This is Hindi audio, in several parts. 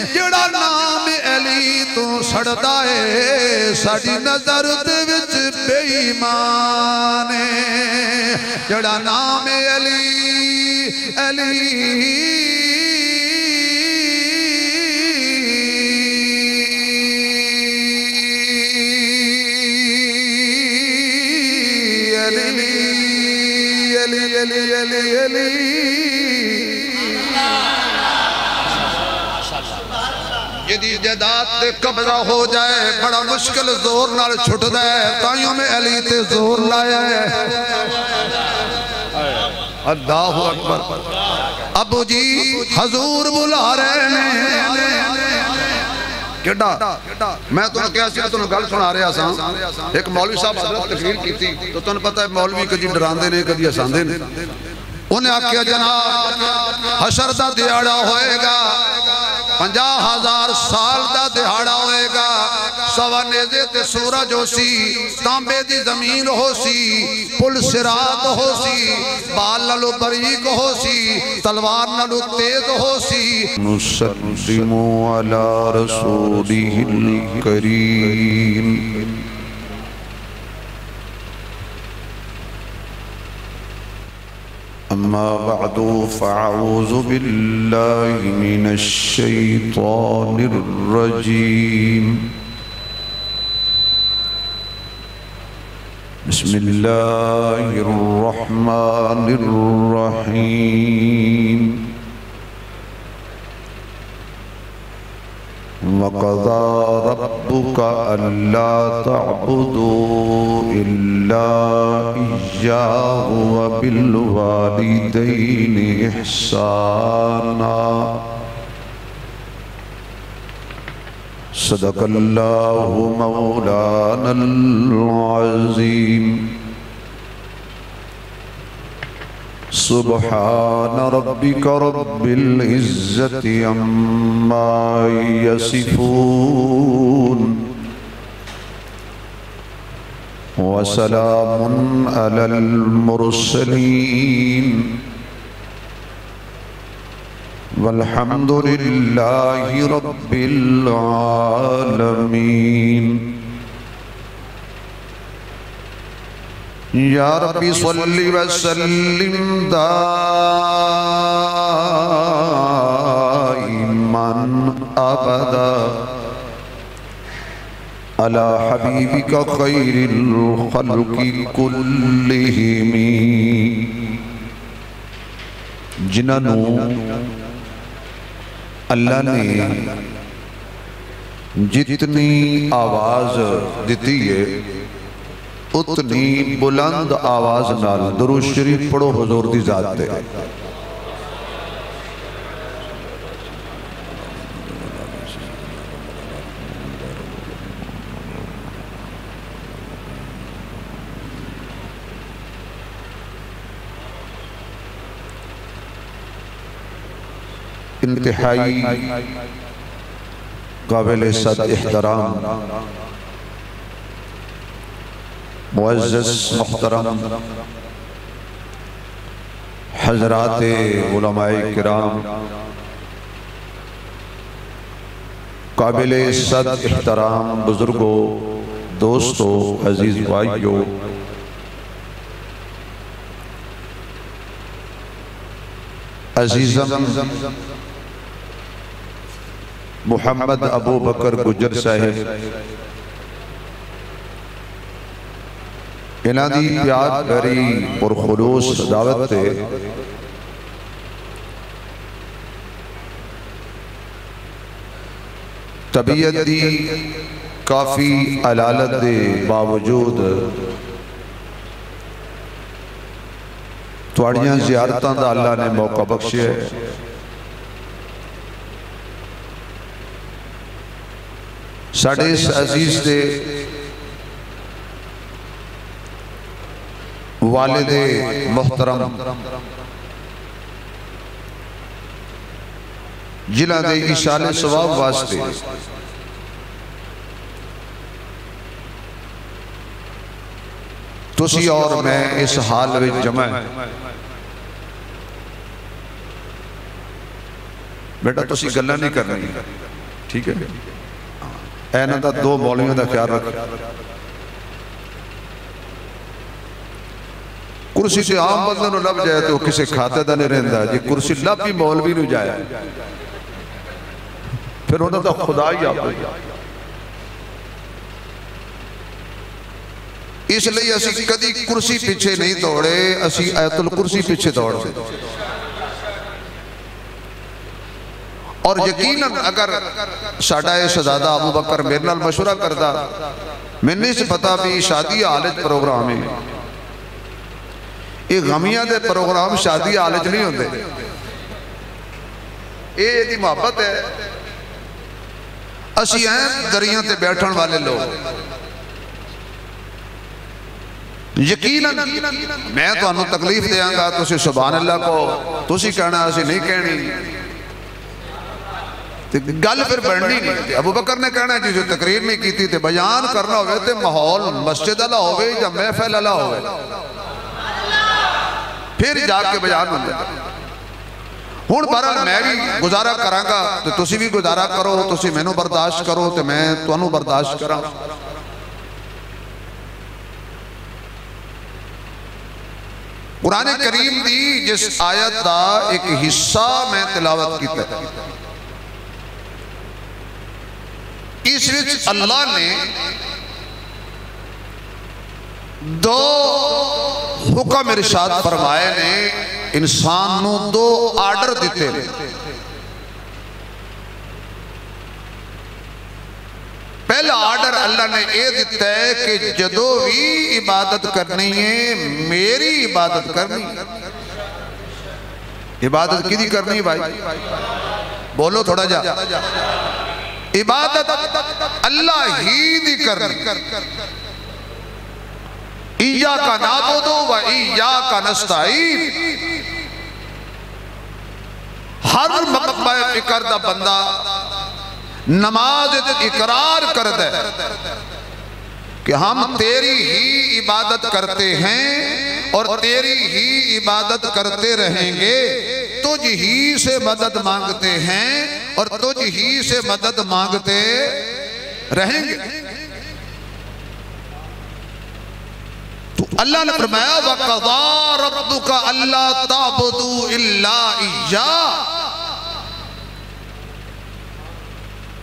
जेड़ा नाम अली तू सड़दा है साडी नजर दे विच बेईमान है। जेड़ा नाम अली अली अली अली अली अली यदि जदात ते कब्जा हो जाए बड़ा मुश्किल जोर नाल छुटदा है। ताइयों में अली ते जोर लाया है। अल्लाहु अकबर। अबू जी हजूर बुला रहे ने केड़ा मैं तुहानू कहा सी तुहानू गल सुना रहा सा। एक मौलवी साहब हजरत तकरीर की तो तुहानू पता है मौलवी कदी डरांदे ने कदी हसांदे ने। उन्हें आख्या जनाब हशर दा दिहाड़ा होएगा 50,000 साल दा दिहाड़ा होएगा। सवा नेज़े ते सूरज होसी तांबे दी जमीन होसी पुल सिरात होसी बाल नालों बरीक होसी तलवार नालों तेज होसी। नुसल्लिमु अला रसूलिहिल करीम। अम्मा बअदु फ़अऊज़ु बिल्लाहि मिनश शैतानिर रजीम। बिस्मिल्लाहिर रहमानिर रहीम। वक़ज़ा रब्बुका अल्ला तअबुदू इल्ला इय्याहु व बिल वालिदैनि इहसाना। सदक़ल्लाहु मौलानल अज़ीम। सुब्हान रब्बिका रब्बिल इज़्ज़ति अम्मा यसिफून व सलामुन अलल मुरसलीन वल्हम्दुलिल्लाहि रब्बिल आलमीन। या रब्बी सल्लि व सल्लिम दाइमन अबदा अला हबीबिका खैरिल खल्क़ि कुल्लिहिम। जिन्होंने अल्लाह ने जितनी आवाज दी है उतनी बुलंद आवाज नाल दुरूद शरीफ पढ़ो हुजूर दी जात ते। इंतहाई काबिल सद एहतराम मुअज़्ज़ज़ मुहतरम हज़रात उलमाए किराम, काबिल सद एहतराम बुजुर्गों, दोस्तों, अजीज भाइयों, अजीज़म मुहम्मद अबू बकर गुजर साहिब इन्हां दी प्यार भरी और खुलूस दावत ते तबीयत दी काफ़ी अलालत दे बावजूद तुहाड़ियां ज़ियारतां दा अल्लाह ने मौका बख्शिया है। साडे इस अजीज दे वालिदे मोहतरम जिन्हां दे इशाले सवाब वास्ते तुसी और मैं इस हाल में जमा है। बेटा तुसी गल्लां नहीं करनी, ठीक है, इन्हां दा दो मौलवियों का ख्याल रख। कुर्सी से आम बंदे लभ जाए तो किसी खाते का नहीं रहिंदा, जी कुर्सी लभ भी मौलवी नूं जाए फिर उन्हां दा खुदा ही आप। इसलिए असी कदी कुर्सी पीछे नहीं दौड़े, असी आयतुल कुर्सी पीछे दौड़ते। और यकीनन अगर साडा शहजादा अबू बकर मेरे नाल मशवरा करदा, मैनूं नहीं पता भी शादी हाल प्रोग्राम है, ये गमियां दे प्रोग्राम शादी हाल च नहीं होंदे, ये मुहब्बत है। असी हैं दरियां ते बैठण वाले लोग। यकीनन मैं तुहानूं तकलीफ देंगा, तुसीं सुभान अल्लाह को, तुसीं कहना असीं नहीं कहनी, गल फिर बननी नहीं। अबू बकर ने कहना जी जो तकरीर नहीं की थी, बयान करना हो तो माहौल मस्जिद वाला हो या महफिल वाला हो, फिर जाके बयान होंगे। हुण बहरहाल मैं भी गुजारा करांगा तो तुसीं भी गुजारा करो, तुसीं मैनूं बर्दाश्त करो तो मैं तुहानूं बर्दाश्त करा। कुरान करीम दी जिस आयत का एक हिस्सा मैं तिलावत किया, इस विच अल्लाह ने दो हुक्म इरशाद फरमाए ने, इंसान नूं दो आर्डर दिते ने। पहला आर्डर अल्लाह ने यह दिता है कि जदों भी इबादत करनी है मेरी इबादत करनी। इबादत किहदी करनी भाई, बोलो थोड़ा जा। इबादत अल्लाह ही दी करनी। इय्याका नअबुदु व इय्याका नस्तईन। हर मकबा फिक्र दा बंदा नमाज इकरार करता है कि हम तेरी ही इबादत करते हैं और तेरी ही इबादत करते रहेंगे, तुझ ही से मदद मांगते हैं और तुझ ही से मदद मांगते रहेंगे। तो अल्लाह ने फरमाया वक़ज़ा रब्बुका अल्ला ताबुदू इल्ला इय्या,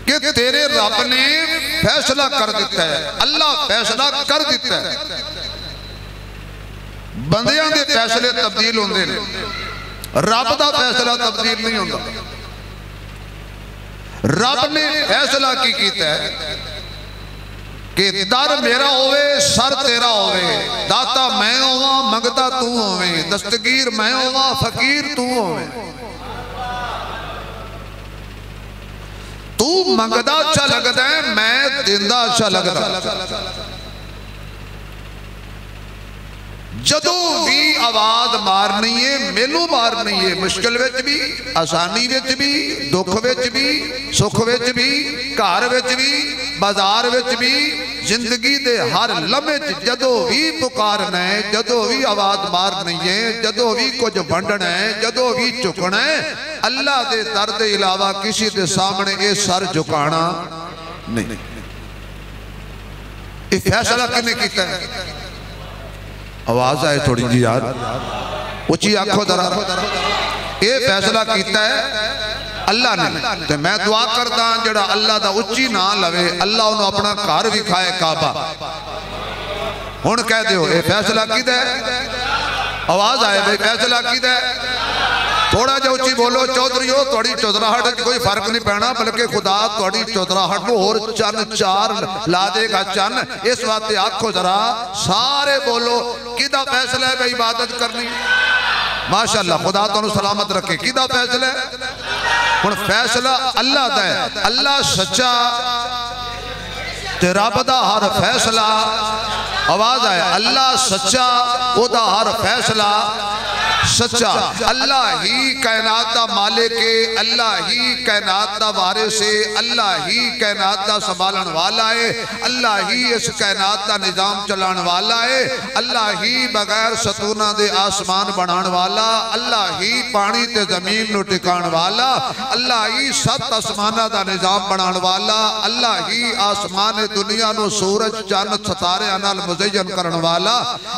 कि तेरे रब ने फैसला कर दिता है, अल्लाह फैसला कर दिता है। बंदियां दे फैसले तब्दील होंदे ने, रब दा फैसला तब्दील नहीं होता। रब ने फैसला की कीता है कि दर मेरा होवे सर तेरा होवे, दाता मैं होवां मंगता तू होवे, दस्तगीर मैं होवां फकीर तू होवे। तू मंगदा अच्छा लगता है, मैं देंदा अच्छा लगता। जदों भी आवाज मारनी है मैनू मारनी है, मुश्किल विच भी, आसानी विच भी, दुख विच भी, सुख विच भी, घर विच भी, बाजार विच भी, जिंदगी दे हर लम्हे च जदों भी पुकारना है, जदों भी आवाज मारनी है, जदों भी कुछ वंडना है, जदों भी झुकना है, अल्लाह दे दर दे इलावा किसी के सामने ये सर झुकाना नहीं। ये फैसला किसने किया है? आवाज आए थोड़ी जी यार, उची आखो जरा। ये फैसला किया है अल्लाह ने, तो मैं दुआ करदा जेड़ा अल्लाह दा उची ना लवे, अल्लाह उन्हें अपना घर विखाए काबा। हुण कह दियो ये फैसला किदा है? आवाज आए भाई फैसला किदा है? थोड़ा जा उची बोलो चौधरीओ, थोड़ी चौधराहट कोई फर्क नहीं पैना, बल्कि खुदा थोड़ी चौधराहट को और चन चार ला देगा चन। इस वास्ते आखो जरा सारे बोलो किदा फैसला है भाई इबादत करनी। माशाअल्लाह खुदा तुहानू सलामत रखे। किदा फैसला है? हुण फैसला अल्लाह दा है, अल्लाह सच्चा ते रब दा हर फैसला। आवाज आए अल्लाह सच्चा, ओदा हर फैसला सच्चा। अल्लाह ही कायनात दा मालिक है, अल्लाह ही कायनात दा वारिस है, अल्लाह ही कायनात दा संभालन वाला है, अल्लाह ही इस कायनात दा निजाम चलान वाला है, अल्लाह ही बगैर सतूना दे आसमान बनाने वाला, अल्लाह ही पानी ते जमीन नु टिकाण वाला, अल्लाह ही सत आसमाना दा निजाम बनाने वाला, अल्लाह ही आसमान दुनिया नु सूरज चंद सितारे नाल मुज़य्यन करन वाला,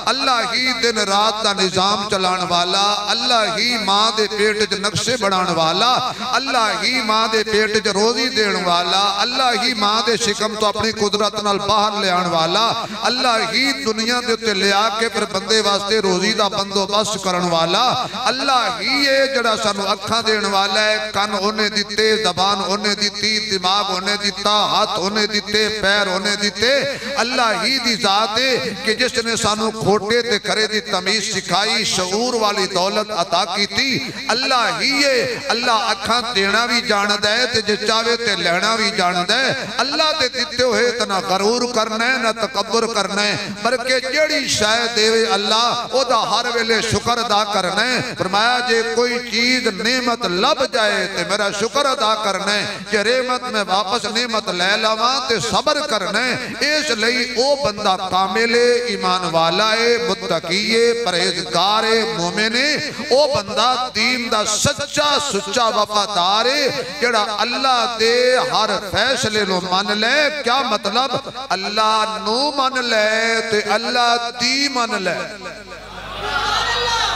अल्लाह ही दिन रात दा निजाम चलाने वाला, अल्लाह ही मां दे पेट च नक्शे बनाने वाला, अल्लाह ही मां दे पेट च रोजी देने वाला, अल्लाह ही मां दे शिकम तो अपनी कुदरत नाल बाहर ले आने वाला, अल्लाह ही दुनिया दे उत्ते ले आके फिर बंदे वास्ते रोजी दा बंदोबस्त करने वाला, अल्लाह ही है जड़ा सानू अखां देने वाला है, कन ओने दिते, जबान ओने दिती, दिमाग ओने दिता, हाथ ओने दिते, पैर ओने दिते, अल्लाह ही दी जात है कि जिसने सानू खोटे ते खरे दी तमीज सिखाई, शऊर वाली दौलत अता की थी, अल्लाह ही है। अल्लाह अखां देना भी जानदा है ते जे चाहे ते लेना भी जानदा है, अल्लाह दे दिते हुए ते ना गरूर करना है ना तकब्बुर करना है, बल्कि जेड़ी शय देवे अल्लाह ओदा हर वेले शुक्र अदा करना है। फरमाया जे कोई चीज नेमत लब जाए ते मेरा शुक्र अदा करना है, जे रहमत में वापस नेमत ले लावां ते सब्र करना है। इसलिए ओ बंदा कामिल ईमान वाला है, मुत्तकी है, परहेजगार है, मोमिन है, ओ बंदा दीन दा सच्चा सुच्चा वफादार है, जेड़ा अल्लाह दे हर फैसले नु मन ले। क्या मतलब? अल्लाह नू मन ले ते अल्लाह दी मन ले,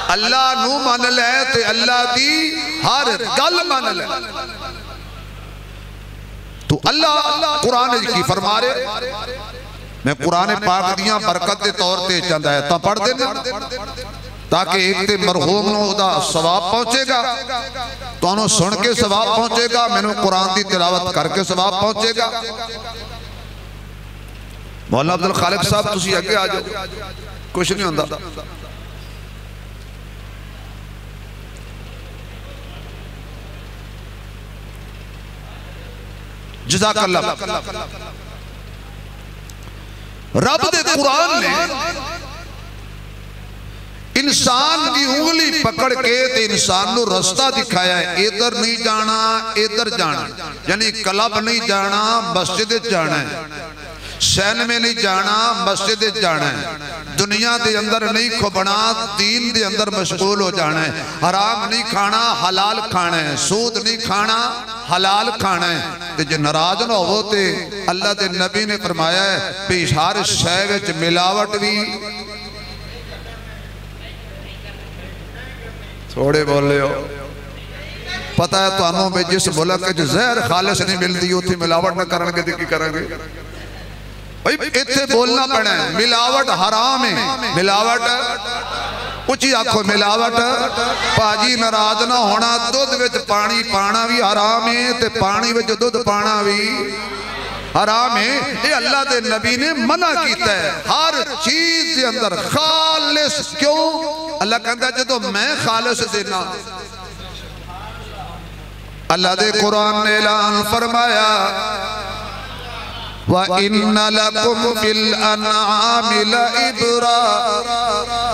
अल्लाह नू मन ले ते अल्लाह दी हर गल मन ले। तो अल्लाह कुरान की फरमा रहे, मैं कुरान पाक दियां बरकत के तौर पर चंद आयतां पढ़ देना ताकि एक ते मरहूम नु ओदा सवाब पहुंचेगा, तुहानू सुन के सवाब पहुंचेगा, मैनू कुरान की तिलावत करके सवाब पहुंचेगा। मौला अब्दुल खालिक साहब तुसी अगे आ जाओ, कुछ नहीं होंदा। जज़ाकल्लाह। रब दे कुरान ने इंसान की उंगली पकड़ के ते इंसान को रास्ता दिखाया है, इधर नहीं जाना इधर जाना, यानी क्लब नहीं जाना मस्जिद जाना है, सैन में नहीं जाना मस्जिद जाना है, दुनिया के अंदर नहीं खुबना दीन के अंदर मशगूल हो जाना है, हराम नहीं खाना हलाल खाना है, सूद नहीं खाना हलाल खाना है। ते जे नाराज ना हो तो अल्लाह के नबी ने फरमाया है भी हर शय विच मिलावट भी, थोड़े बोले हो पता है तुहानू भी जिस मुल्क जहर खालिस नहीं मिलती उत्थे मिलावट न करनगे ते की करेंगे भाई, इत्थे बोलना पैना है मिलावट हराम है, मिलावट उची आखो मिलावट। भाजी नाराज ना होना, दुध विच पानी पाना भी हराम है ते पानी विच दुध पाना भी हराम है। ये अल्लाह के नबी ने मना किया है हर चीज के अंदर खालिस। क्यों? अल्लाह कहता जो मैं खालिस देना, अल्लाह के कुरान ने ऐलान फरमाया व इन्ना लकुम फिल अनआमि लइब्रा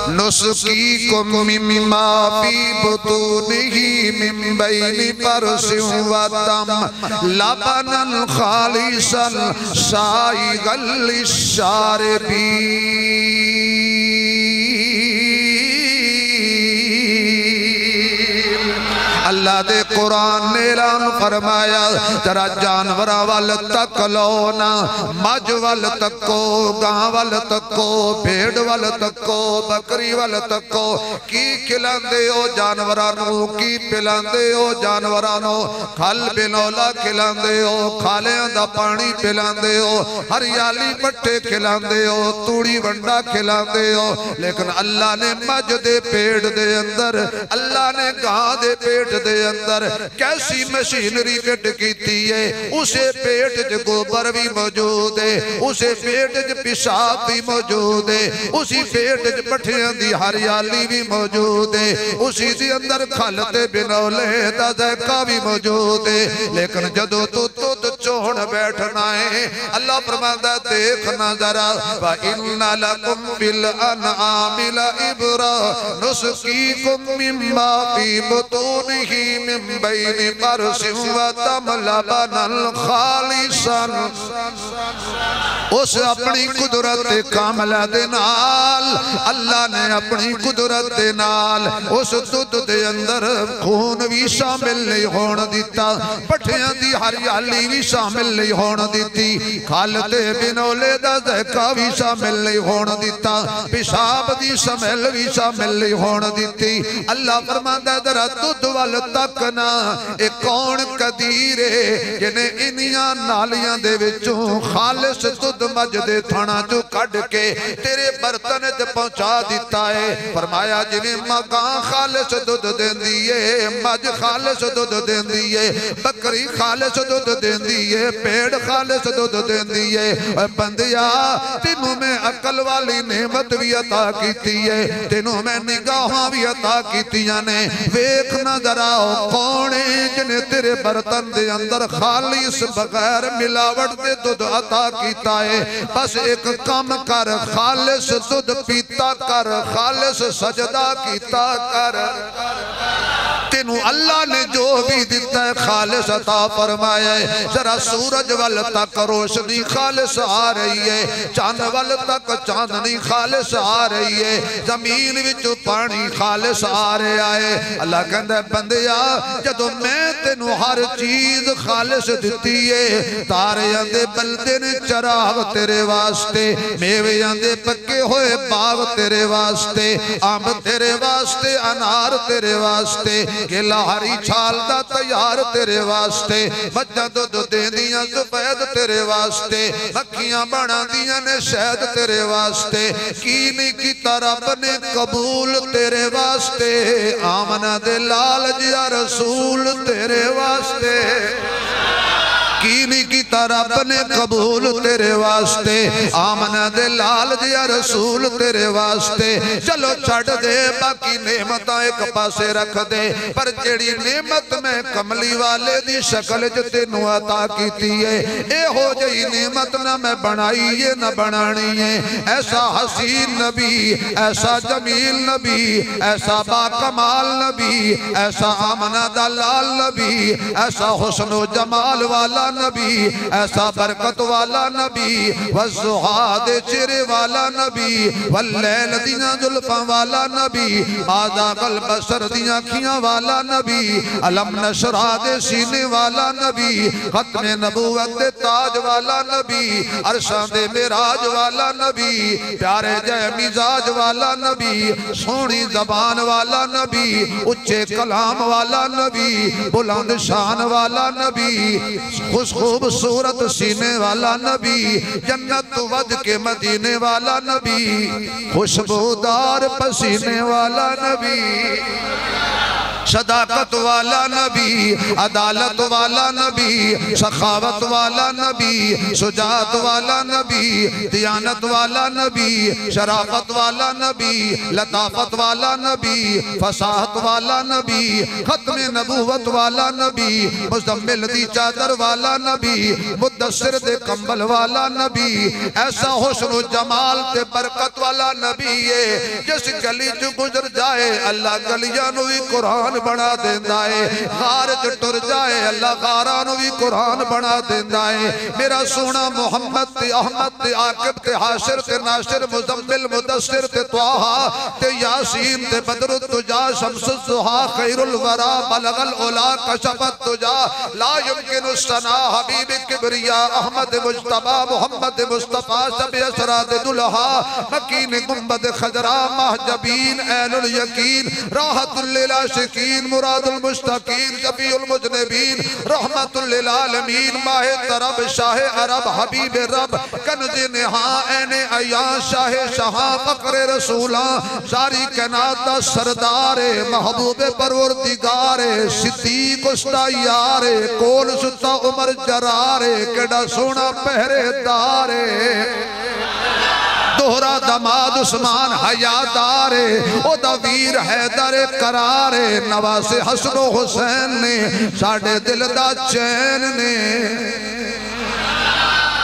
नुस्कीकुम मिम्मा फी बुतूनिही मिन बैनि फरसिन व दम लबनन खालिसन साइगल लिश्शारिबीन। अल्लाह दे कुरान ने ऐलान फरमाया जरा जानवर वाल तक लो ना, मज वाल तको, गां वाल तको, भेड़ वाल तको, बकरी वाल तको, की खिलांदे हो जानवरां नूं, की पिलांदे हो जानवरां नूं, खल बिनौला खिलांदे हो, खालियां दा पानी पिलांदे हो, हरियाली पट्टे खिलांदे हो, तूड़ी वंडा खिलांदे हो। लेकिन अल्लाह ने मज दे पेट दे अंदर, अल्लाह ने गां दे पेट दे अंदर कैसी मशीनरी फिट की है, उसे पेट च गोबर भी मौजूद है, उसे पेट च पेशाब भी मौजूद है, उसी पेट च पठियां दी हरियाली भी मौजूद है, उसी दे अंदर खल ते बिनौले दा ज़ायका भी मौजूद है। लेकिन जदों तू दुध चो बच्चों हुण बैठना है। अल्लाह फरमांदा देखना जरा व इन्ना लकुम फिल अनआमि लइब्रा नुस्कीकुम मिम्मा फी बुतूनिही मिन बैनि फरसिन व तमलबनल खालिसन। उस अपनी कुदरत कामला दे नाल अल्लाह ने अपनी कुदरत दे नाल उस दुध दे अंदर खून भी शामिल नहीं होण दिता, पठियां दी हरियाली भी शामिल नहीं होण दिती, खल ते बिनोले दा ज़ायका भी शामिल नहीं होण दिता, पेशाब दी स्मैल भी शामिल नहीं होण दिती। अल्लाह फरमांदा जरा दुध वल तकना, ए कौन कदीर है जिन्हें इन्नियां नालियां दे विचों खालिस दुध मज दे थाना चो कढ़ के तेरे बर्तन च पहुंचा दिता है। फरमाया जिवें मगां खालिस दुध देंदी है, मज खालिस दुध देंदी है, बकरी खालिस दुध देंदी है, भेड़ खालिस दुध देंदी है। ओए बंदिया तेनू मैं अकल वाली नेमत भी अता कीती है, तेनू मैं निगाहां भी अता कीतियां ने। वेखना जरा कौन है जिन्हें तेरे बर्तन दे अंदर खालिस बगैर मिलावट दे दुध अता कीता है। बस एक कम कर, खालिस दुध पीता कर, खालिस सजदा कीता कर। तेनू अल्लाह ने जो भी दिता है खालिस अता फरमाया है। जरा सूरज वल तक रोशनी खालिस आ रही है, चांद वल तक चांदनी खालिस आ रही है, जमीन विच पानी खालिस आ रहा है। अल्लाह कहंदा बंदिया जदों मैं तेनू हर चीज खालिस दिती है, तारियां दे बलदे ने चराग तेरे वास्ते, मेवियां दे पक्के होए बाग तेरे वास्ते, अंब तेरे वास्ते, अनार तेरे वास्ते, केला हरी छाल दा तैयार तेरे वास्ते, मज्जां दुध देंदियां सफेद तेरे वास्ते, मक्खियां बनांदियां ने शहद तेरे वास्ते। की नहीं कीता रब ने कबूल तेरे वास्ते, आमना दे लाल जिया रसूल तेरे वास्ते। की नहीं कीता रब ने कबूल तेरे वास्ते, आमना दे लाल जिया रसूल तेरे वास्ते। चलो छड़ दे बाकी नेमतां एक पासे रख दे, पर जेड़ी नेमत मैं कमली वाले दी शक्ल च तेनू अता कीती है, एहो जही नेमत ना मैं बनाई है ना बनानी है। ऐसा हसीन नबी, ऐसा जमील नबी, ऐसा बाकमाल नबी, ऐसा आमना दा लाल नबी, ऐसा हुस्न जमाल वाला नबी, ऐसा बरकत वाला नबी, वज़ुहा दे चेहरे वाला नबी, वल्लैल दियां जुल्फां वाला नबी, आज़ागल बसर दियां अखियां वाला नबी, अलम नशरा दे सीने वाला नबी, खत्मे नबूवत दे ताज वाला नबी, अरशां दे मेराज वाला नबी, प्यारे जय मिजाज वाला नबी, सोहनी जबान वाला नबी, उच्चे कलाम वाला नबी, बुलंद शान वाला नबी, खूबसूरत सीने वाला नबी, जन्नत वज के मदीने वाला नबी, खुशबूदार पसीने वाला नबी, सदाकत वाला नबी, अदालत वाला नबी, सखावत वाला नबी, सुजात वाला नबी, दियानत वाला नबी, शराफत वाला नबी, लताफत वाला नबी, फसाहत वाला नबी, खत्मे नबूवत वाला नबी, मुज़म्मिल दी चादर वाला नबी, मुद्दस्सिर दे कंबल वाला नबी। ऐसा हुस्न जमाल ते बरकत वाला नबी है, जिस गली च गुजर जाए अल्लाह गलियां नूं भी कुरान बना देंदा है, गार च टुर जाए अल्लाह गारां नूं भी कुरान बना देंदा है। मेरा सोना मुहम्मद ते अहमद ते आकिब ते हाशिर ते नासिर, मुज़म्मिल मुदस्सिर ते त्वाहा ते यासीन ते बदरुत तुजा, शम्सुज ज़ुहा, खैरुल वरा, बलगल उला, कशफत तुजा, ला युमकिनु सना, हबीब किबरिया, अहमद मुज्तबा, मुहम्मद मुस्तफा, सब असराद दुल्हा, मकीन गुंबद खजरा, महजबीन, ऐनुल यकीन, राहतुल लिल आशिकीन, मुरादुल मुश्ताकीन, शफीउल मुज़निबीन, रहमतुल लिल आलमीन, माहे तरब, शाहे अरब, हबीब रब, कन्ज़ निहा, ऐने अया, शाहे शहा, फक्रे रसूला, सारी कायनात दा सरदार, महबूब परवरदिगार, सिद्दीक उस्ता यार, कोल सुता उमर जरार, केड़ा सोना पहरेदार, दोहरा दमाद उस्मान हयादार, ओदा वीर हैदर करार, नवासे हसन हुसैन ने साडे दिल दा चैन ने।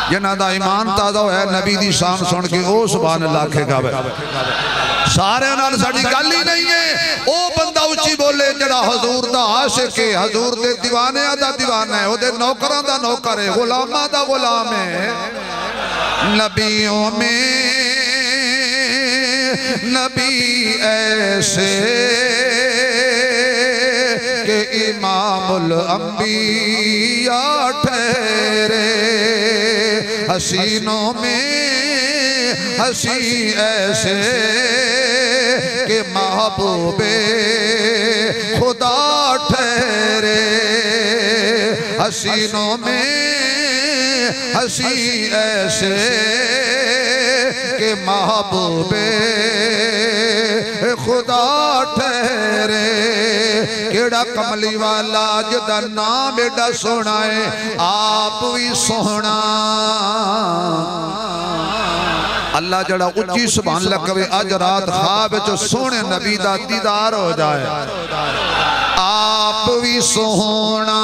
जिन्हां दा ईमान ताज़ा होया नबी दी शान सुन के ओ सुभान अल्लाह आखेगा। सारे नाल साडी गल ही नहीं है। ओ बंदा उच्ची बोले जड़ा हजूर दा आशिक है, हजूर दे दीवानियां दा दीवाना है, ओदे नौकरां दा नौकर है, गुलामां दा गुलाम है। नबियों में नबी ऐसे के इमामुल अंबिया ठहरे, हसीनों में हसी ऐसे के महबूबे खुदा ठहरे, हसीनों में हसी ऐसे के महबूबे खुदा ठहरे। केड़ा कमली वाला जिदा नाम एडा सोना है, आप भी सोना। अल्लाह जड़ा उच्ची सुभान अल्लाह कवे अज रात ख्वाब च सोने नबी दा दीदार हो जाए। आप भी सोना,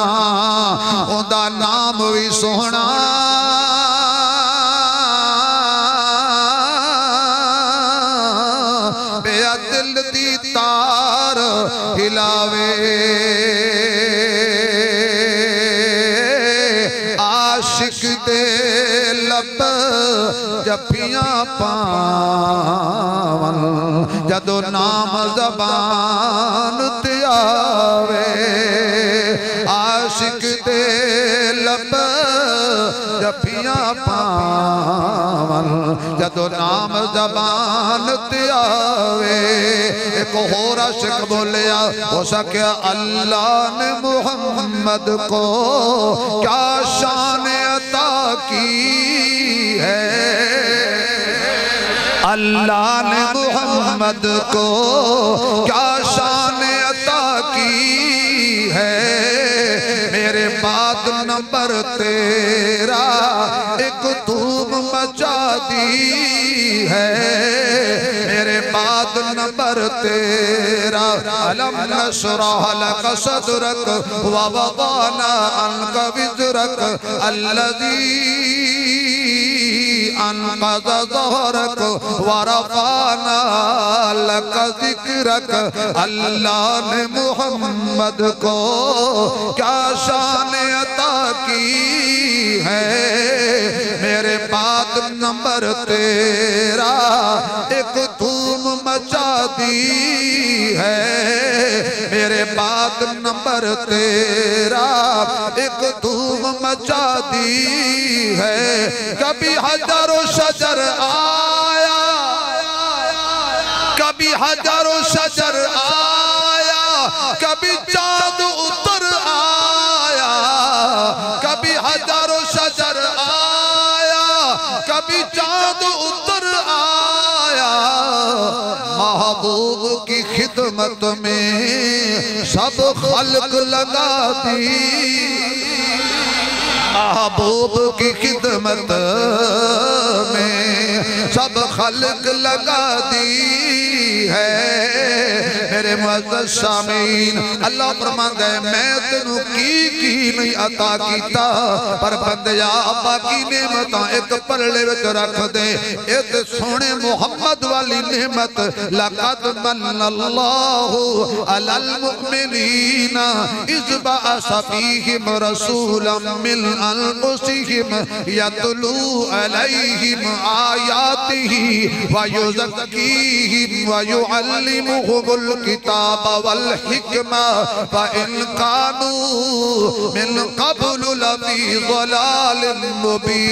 उदा नाम भी सोना, बेया दिल दी तार हिलावे। आशिक दे लब जफियां पावन, जदों नाम ज़बान ते आवे। आशिक दे लब जफियां पावन, जदों नाम ज़बान ते आवे। एक होर आशिक बोलिया हो सके अल्लाह ने मुहम्मद को क्या शान अता की है। अल्लाह ने मुहम्मद को क्या शान अता की है। मेरे बाद नंबर तेरा एक धूम मचा दी है। मेरे बाद नंबर तेरा अलम नशरह लक सदरक व वदाना अन्क विज़रक अल्लज़ी अनक़ज़ ज़हरक व रफ़अना लक ज़िक्रक। अल्लाह ने मुहम्मद को क्या शान अता की है। मेरे बाद नंबर तेरा एक धूम मचा दी है। मेरे बाद नंबर तेरा एक धूम मचा दी है। कभी हजारों शजर आया, कभी हजारों शजर आया, कभी चाँद उतर आया। कभी हजारों शजर आया, कभी चाँद उतर आया। महबूब की खिदमत में सब खल्क लगा दी। महबूब की खिदमत में सब खल्क लगा दी है। मेरे मुअज़्ज़ज़ सामीन अल्लाह फरमांदा है मैं तेनू की नहीं अता कीता, पर बंदिया बाकी नेमतां एक पलड़े विच रख दे। ए ते सोने मुहम्मद वाली नेमत लक़द मन्नल्लाहु अलल मुमिनीना इज़ बअस फ़ीहिम रसूलन मिन अनफुसिहिम यतलू अलैहिम आयातिही व युज़क्कीहिम व युअल्लिमुहुमुल किताब वल हिकमा व इन कानू मिन क़ब्लु लफ़ी ज़लालिम मुबीन।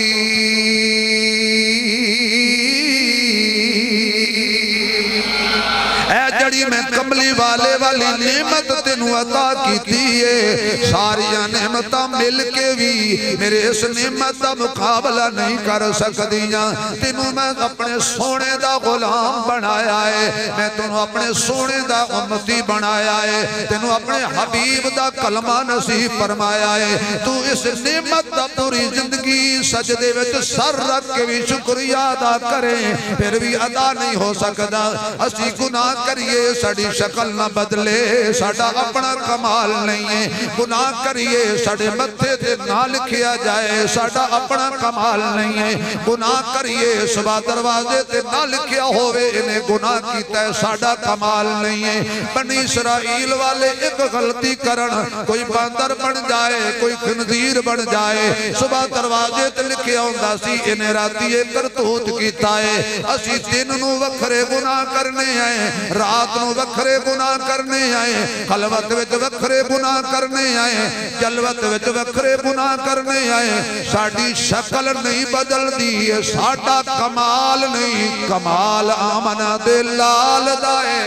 जड़ी मैं कमली वाले वाली नेमत तेनू अता कीती है, सारियां नेमत मिल के भी मेरे इस नेमत का मुकाबला नहीं कर सकदियां। तेनू मैं अपने सोने का गुलाम बनाया है, मैं तेनू अपने सोने का उम्मती बनाया है, तेनू अपने हबीब का कलमा नसीब फरमाया है। तू इस नेमत का पूरी जिंदगी सजदे विच सर रख के भी शुक्रिया अदा करे, फिर भी अदा नहीं हो सकता। असी गुनाह करिए साडी शक्ल शकल ना बदले साडा अपना कमाल नहीं है। गुनाह करिए साडे मत्थे ते ना लिखिया जाए साडा अपना कमाल नहीं है। गुनाह करिए सुबह दरवाजे ते ना लिखिया होवे इन्हें गुनाह कीता है साडा कमाल नहीं है। बनी इसराइल वाले एक गलती करन कोई बांदर बन जाए कोई खंजीर बन जाए सुबह दरवाजे ते लिखिया हुंदा सी इन्हें राती एक करतूत कीता है। असी दिन नूं वखरे गुनाह करने आए रात नूं वखरे गुनाह करने आए खलवत विच वखरे गुनाह करने आए जलवत विच वखरे गुनाह करने आए। साडी शक्ल नहीं बदलदी साडा कमाल नहीं कमाल आमना दे लाल दा है।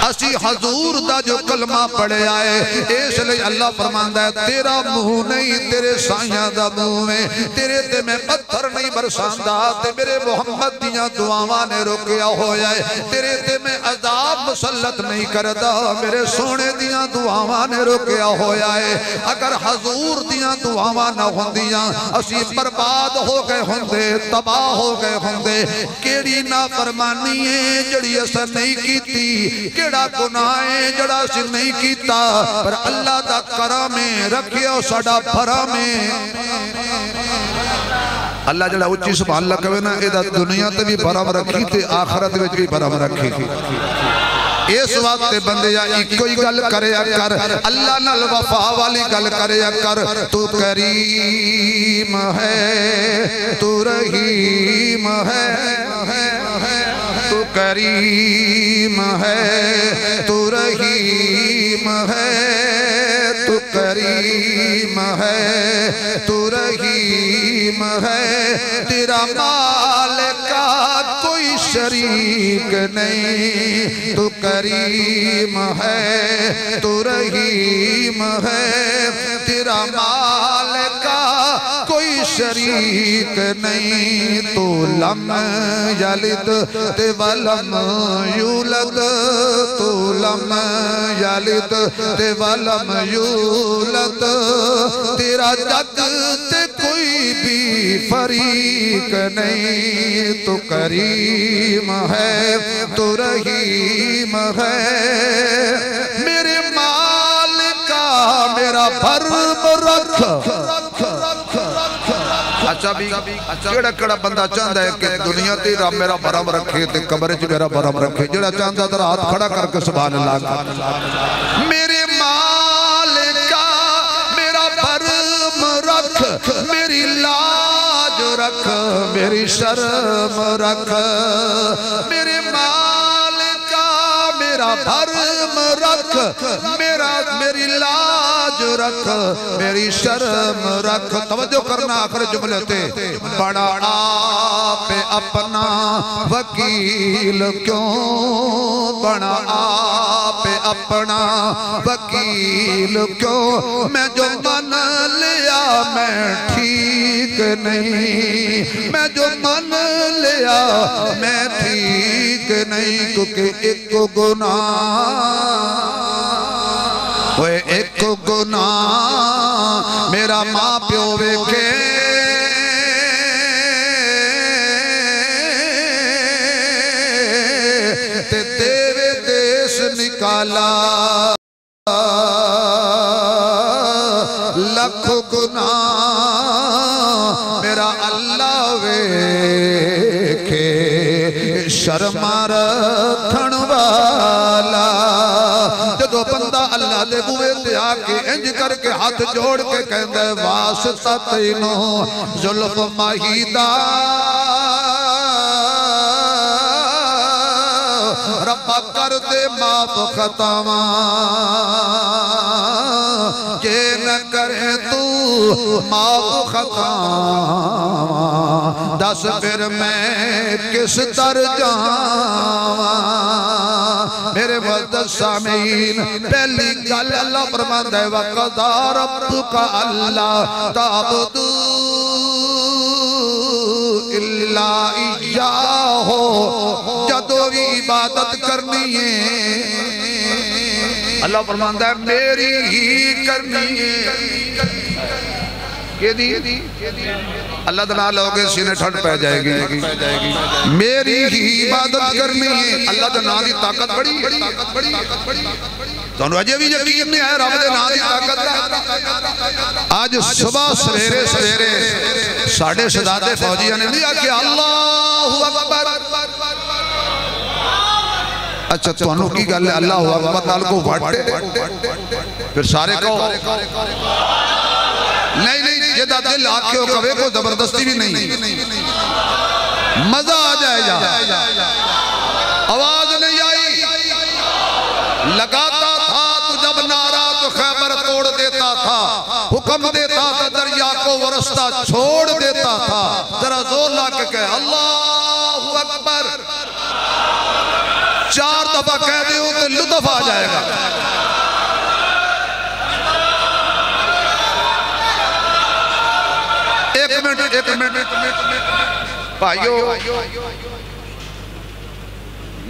असी हजूर दा जो कलमा पढ़िया है इसलिए अल्लाह फरमांदा है तेरा मुंह नहीं तेरे साइयां दा मुंह है। तेरे ते मैं पत्थर नहीं बरसांदा ते मेरे मुहम्मद दियां दुआवां ने रोकिया होया है। तेरे ते मैं अजाब मुसल्लत नहीं करदा मेरे सोने दियां दुआवां ने रोकिया होया है। अगर हजूर दियां दुआवां ना होंदियां असी बर्बाद हो गए होंदे तबाह हो गए होंदे। केड़ी नाफरमानी है जड़ी असां नहीं कीती केड़ा गुनाह है जड़ा असीं नहीं कीता पर अल्लाह दा करम है रखियो साडा फरम है। अल्लाह जड़ा उच्ची सुभान अल्लाह कहे ना एदा दुनिया ते भी भरम रखी ते आखिरत विच भी भरम रखी। इस वास्ते बंदे इको ही गल करया कर अल्लाह नाल वफा वाली गल करया कर। तू करीम है तू रहीम है तू करीम है तू रहीम है तू करीम है तू रहीम है। तेरा मालिका कोई शरीक नहीं तू करीम है तू रहीम है। तेरा मालिका कोई शरीक नहीं तू लम यलिद ते वलम यूलद तू लम यलिद ते वलम यूलद। तेरा जग ते कोई भी फरीक नहीं तू करीम है तू रहीम है। मेरे मालिका मेरा भरम रख। अच्छा भी केड़ा केड़ा बंदा चाहता है कि दुनिया ते रब मेरा भरम रखे ते कब्र च मेरा भरम रखे। जेड़ा चाहता तेरा हाथ खड़ा करके सुभान अल्लाह। मेरे मालिका मेरा भरम रख मेरी लाज रख मेरी शर्म रख। मेरे मालिका मेरा भरम रख मेरी लाज रख मेरी शर्म रख। तवज्जो करना आखिर जुमले ते बड़ा आप अपना वकील क्यों बड़ा आप अपना वकील क्यों। मैं जो मन लिया मैं ठीक नहीं मैं जो मन लिया मैं ठीक नहीं। क्योंकि एक गुनाह वो एक गुनाह मेरा माँ प्यो वेखे ते तेरे देश निकाला। लख गुनाह मेरा अल्लाह वेखे शर्मा रखण वाला। जो बंदा अल्लाह दे बूहे ते आके इंज करके हाथ जोड़ के कहंदा वास्ता तैनू जुल्फ माहीदा रब्बा कर दे माफ खतावा जे न करे तू माफ खतावा दस फिर मैं किस दर जावा। मेरे मुतस्समीन पहली गल अल्लाह फरमांदा है वक़ज़ा रब्बुका अल्ला ताबुदू इल्ला इय्याहु। जदों भी इबादत करनी है अल्लाह फरमांदा है मेरी ही करनी है। अल्लाह का नाम लोगे सीने ठंड पै जाएगी। मेरी ही इबादत करनी है, अल्लाह के नाम की ताकत बड़ी तो अजे भी यकीन नहीं है रब के नाम की ताकत। आज सुबह सवेरे सवेरे साढ़े शहजादे फौजिया ने नहीं आख्या अल्लाहु अकबर। अच्छा तुहानू की गल है अल्लाहु अकबर नाल को वाटे फिर सारे कहो नहीं नहीं जेदा दिल आखे कवे को जबरदस्ती भी नहीं, मजा आ जाएगा। आवाज नहीं आई, लगाता था तो जब नारा तो खैबर तोड़ देता था, हुक्म देता था दरिया को वो रास्ता छोड़ देता था। जरा जोर ला के कहे अल्लाहु अकबर, 4 दफा कह दे तो लुत्फ आ जाएगा। एक मिनट भाइयों,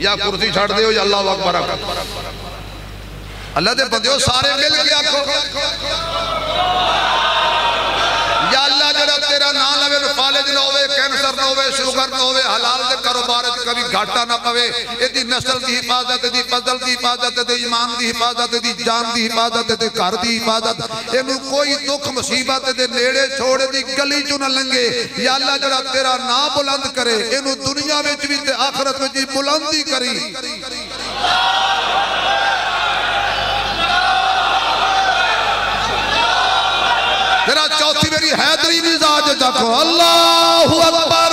या कुर्सी छड़ दो या अल्लाह अकबर। अल्लाह दे बंदे सारे मिल के आखो या अल्लाह जरा तेरा नाम लवे फालिज ना होवे, कैंसर ना होवे, शुगर ना होवे, हलाल दे कारोबार च कभी घाटा ना पवे। इहदी नस्ल दी हिफाजत, इहदी फजल दी हिफाजत, इहदे ईमान दी हिफाजत, इहदी जान दी हिफाजत, इहदे घर दी हिफाजत। इहनू कोई दुख मुसीबत दे नेड़े छोड़ दी गली चों ना लंघे। या अल्लाह जरा तेरा नाम बुलंद करे, इहनू दुनिया विच भी ते आखिरत विच भी बुलंदी करी। तेरा चौथी मेरी हैदरी मिजाज देखो अल्लाहु अकबर।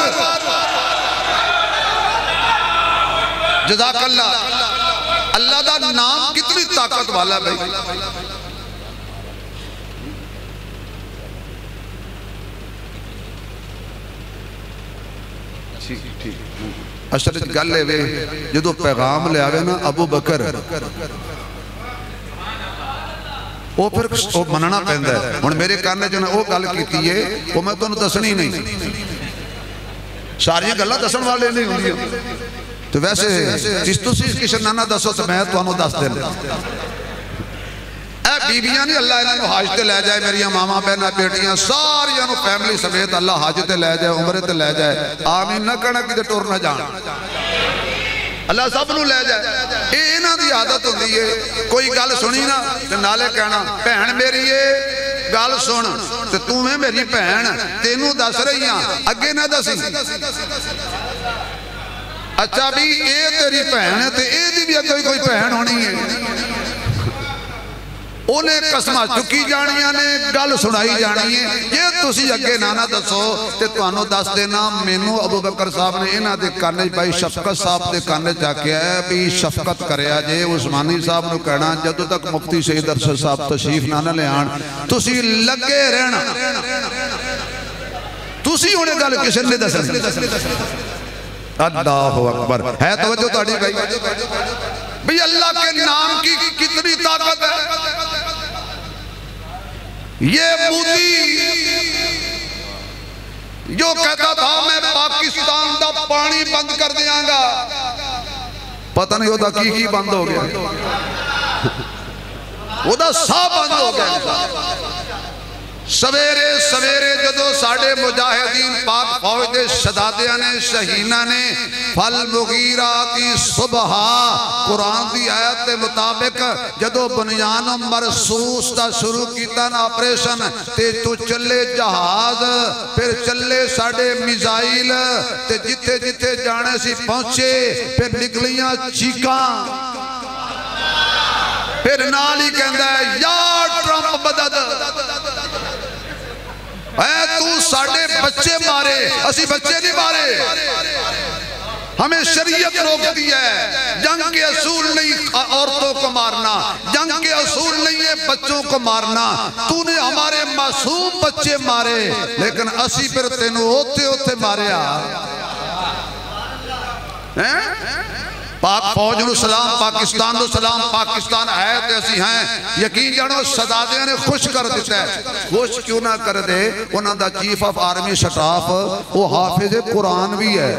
जज़ाकल्लाह। अल्लाह का नाम कितनी ताकत वाला भाई। असल गल है जो पैगाम लिया ना अबू बकर वो फिर मनना पैंदा है। हुण मेरे कान च वो गल की है वो मैं तुहानूं दसनी नहीं, सारियां गल्लां दसन वाले नहीं होंदियां। तो वैसे जिस तुसीं किसी ना दसो तो मैं तुहानूं दस देना। ए बीबियां नहीं अल्लाह इन्हां हज ते लै जाए, मेरिया मावां बहनां बेटियां सारियां नूं फैमिली समेत अल्लाह हज ते लै जाए, उमरे ते लै जाए। आमीन ना कहना किते टुर ना जाण, अल्लाह सब नूं लै जाए। ये इन्हां दी आदत होंदी है, कोई गल सुनी ना ते नाले कहना भैन मेरी ये गल सुन ते तू मैं मेरी भैन तेनू दस रही हां अगे ना दसी। अच्छा भी ये तेरी भैन है ते एदी भी अगे कोई भैन होनी है। उन्हें कसम चुकी जानिया ने, गल सुनाई जानी है। जे तुसी अगे ना दसो तो तुहानू दस देना मैनू अबू बकर साहब ने इन्हां दे कान च भाई शफकत साहब के कान च आख्या है भी शफकत करिया जे। उस्मानी साहब नू कहना जदों तक मुफ्ती सईद अरशद साहब तशरीफ ना लियाण तुसी लगे रहना, तुसी हुणे गल किसी ने दसनी। अल्लाहु अकबर है तवज्जो तुहाडी भाई। भाई अल्लाह के नाम की कितनी ताकत है। ये मोदी जो कहता था मैं पाकिस्तान का पानी बंद कर दियांगा, पता नहीं होता की बंद हो गया, ओदा साह बंद हो गया। सवेरे सवेरे जदों साडे मुजाहिदीन पाक फौज दे शहजादियां ने शहीना ने फल मुगीराती सुबह कुरान की आयत के मुताबिक जदों बुनियान मरसूस का शुरू किया ना ऑपरेशन ते तो चले जहाज, फिर चले साडे मिसाइल ते जिथे जिथे जाने सी पहुंचे, फिर निकलियां चीकां, फिर नाल ही कहंदा है या ट्रंप मदद। तू साडे बच्चे मारे, असी बच्चे नहीं मारे, हमें शरीयत रोकती है। जंग के असूल नहीं औरतों को मारना, जंग के असूल नहीं है बच्चों को मारना। तूने हमारे मासूम बच्चे मारे, लेकिन असी फिर तेनू ओथे ओथे मारिया। पाक फौज नूं सलाम, पाकिस्तान नूं सलाम। पाकिस्तान है तो असी हैं, यकीन जानो शहजादियां ने खुश कर दिता है। खुश क्यों ना कर दे, उन्हां दा चीफ ऑफ आर्मी स्टाफ वो हाफिज कुरान भी है।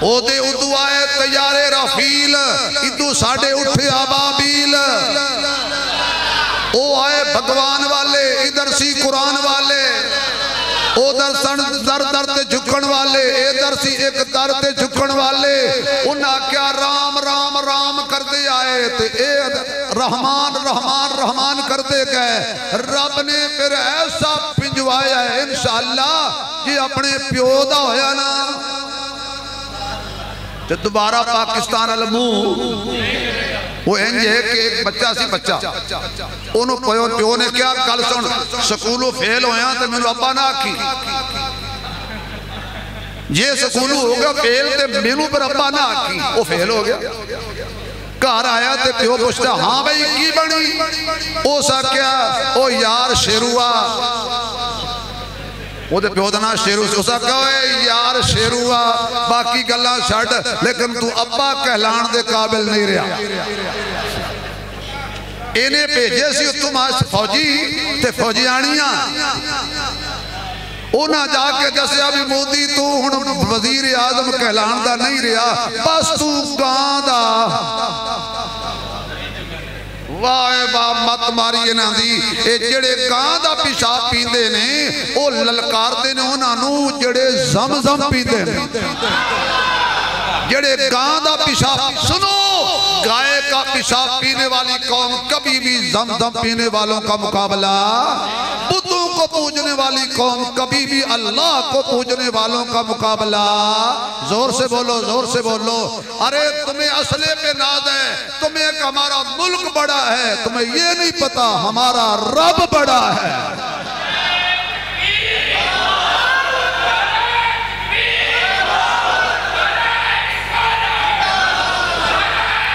ओदे उदू आए तैयारे रफील, इदू साडे उठे अबाबील। ओ आए भगवान वाले, इधर सी कुरान वाले, उधर सन दर दर ते झुकण वाले, इधर सी एक दर ते झुकण वाले। उन्हें क्या राम राम राम करते आए ते रहमान रहमान रहमान करते गए। रब ने फिर ऐसा पिंजवाया है इंशाअल्लाह जी अपने प्यो दा होया ना ते दोबारा पाकिस्तान वाल मुंह वो इंज है कि एक बच्चा सी, बच्चा ओनू प्यो ने क्या गल सुन स्कूलों फेल होया तो मैनू अब्बा ना आखी, जे स्कूलों हो गया फेल तो मैनू पर अब्बा ना आखी। वो फेल हो गया, घर आया तो प्यो पूछता हाँ भाई की बनी, उस आख्या ओ यार शेरूआ, वो प्यो का नाम शेरू, उस आख्या यार शेरूआ बाकी गल्लां छड्ड, लेकिन तू अब्बा कहलाण दे काबिल नहीं रहा। इन्हें भेजे सी उत्तों फौजी ते फौजियाणियां, उन्हें जाके दसिया भी मोदी तू हुण वजीर आजम कहलाण दा नहीं रहा, बस तू गां दा। वाह वाह मत मारी इन्हां दी। ये जेड़े गां दा पेशाब पींदे ने वो ललकारदे ने उन्हां नूं जेड़े ज़म-ज़म पींदे ने। जेड़े गां दा पेशाब, सुनो गाय का पेशाब पीने वाली कौम कभी भी ज़म-ज़म पीने वालों का मुकाबला, बुतों को पूजने वाली कौम कभी भी अल्लाह को पूजने वालों का मुकाबला। जोर से बोलो, जोर से बोलो। अरे तुम्हें असले पे नाज है, तुम्हें एक हमारा मुल्क बड़ा है, तुम्हें ये नहीं पता हमारा रब बड़ा है।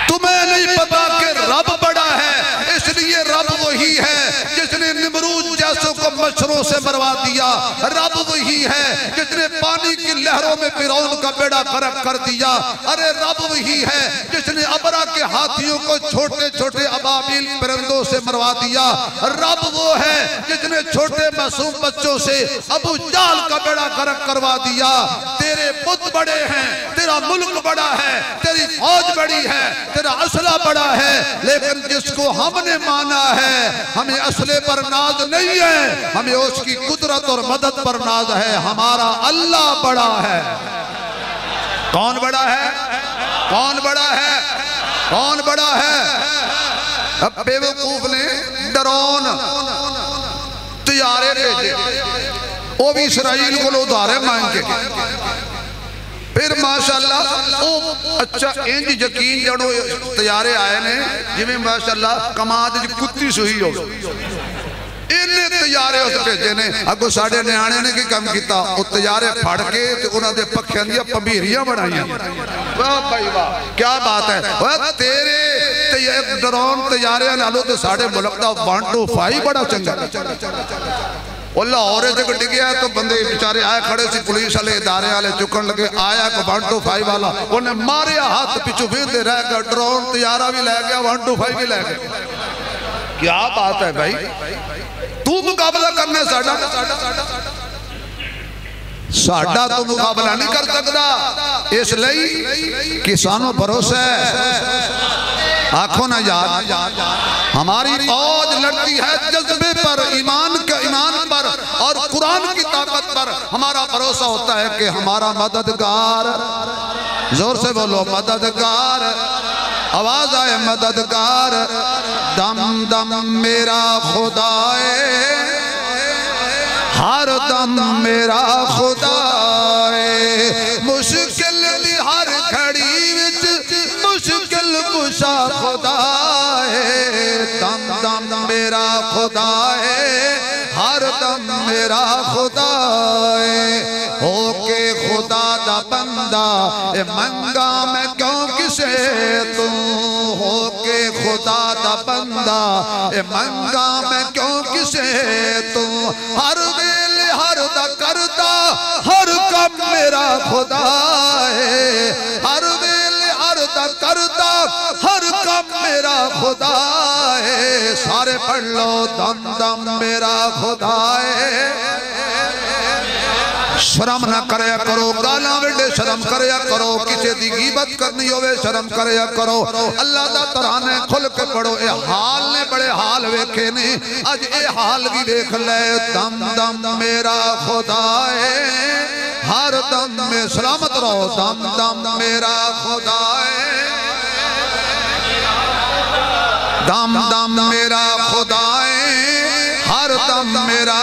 तुम्हें नहीं पता कि रब बड़ा है, इसलिए रब वही है जिसने निमरूद जैसों को मच्छरों से मरवा दिया। रब वही है जिसने पानी की लहरों में फिरौन का बेड़ा गर्क कर दिया। अरे रब वही है जिसने अबरा के हाथियों को छोटे छोटे अबाबिल परिंदों से मरवा दिया। रब वो है जिसने छोटे मासूम बच्चों से अबू जाल का बेड़ा गर्क करवा दिया। तेरे बुत बड़े हैं, तेरा मुल्क बड़ा है, तेरी फौज बड़ी है, तेरा असला बड़ा है, लेकिन जिसको हमने माना है हमें असले पर नाज नहीं है, हमें उसकी कुदरत और मदद पर नाज है। हमारा अल्लाह बड़ा है। कौन बड़ा है? कौन बड़ा है? कौन बड़ा है? अब बेवकूफ ने ड्रोन तैयारे भेजे, वो भी इसराइल को उधारे मांग के, फिर माशाअल्लाह ओ अच्छा इंज यकीन जड़ो तैयारे आए ने जिवें माशाअल्लाह कमाद च कुत्ती सुई हो। इन्ने तैयारे उस भेजे ने, अगो साडे न्याणे ने की काम किया, वो तैयारे फड़ के ते उन्हां दे पक्खियां दी पंभीरियां बनाईयां। वाह भाई वाह, क्या बात है। ओए तेरे ते ड्रोन तैयारे नालों ते साडे मुल्क दा 125 बड़ा चंगा। लाहौर डिग गया तो बंदे बेचारे आए खड़े सी, पुलिस वाले इदारे वाले चुकन लगे, आया को 125 वाला, उन्हें मारिया हाथ पिछू फिरते रह गया, ड्रोन तैयारा भी लै गया, 125 भी लै गया। क्या बात है भाई, तू मुकाबला करना साडा, साडा तो मुकाबला नहीं कर सकता, इसलिए कि सानू भरोसा है। आखो ना यार, हमारी फौज लड़ती है जज्बे पर, ईमान पर और कुरान की ताकत पर। हमारा भरोसा होता है कि हमारा मददगार, जोर से बोलो मददगार, आवाज आए मददगार, दम दम मेरा खुदाए, हर दम मेरा खुदाए, मुश्किल दी हर घड़ी विच मुश्किल कुशा खुदाए, दम दम मेरा खुदाए, हर दम मेरा खुदाए। होके खुदा दा बंदा ए मंगा मैं क्यों किसे तू, होके खुदा दा बंदा ए मंगा मैं क्यों किसे तू, हर वेले हर दा करदा हर कम मेरा खुदा है, हर वेले हर दा करदा हर कम मेरा खुदा है। सारे पढ़ लो, दम दम मेरा खुदा है, शर्म ना करया करो, गालां वेडे शर्म करया करो, किसी दी गीबत करनी होवे शर्म करया करो। अल्लाह दा तराने खुल के पढ़ो। ए हाल ने बड़े हाल वेखे ने, अज ए हाल भी देख ले। दम दम मेरा खुदाए, हर दम में सलामत रहो। दम दम मेरा खुदाए, दम दम मेरा खुदाए, हर दम मेरा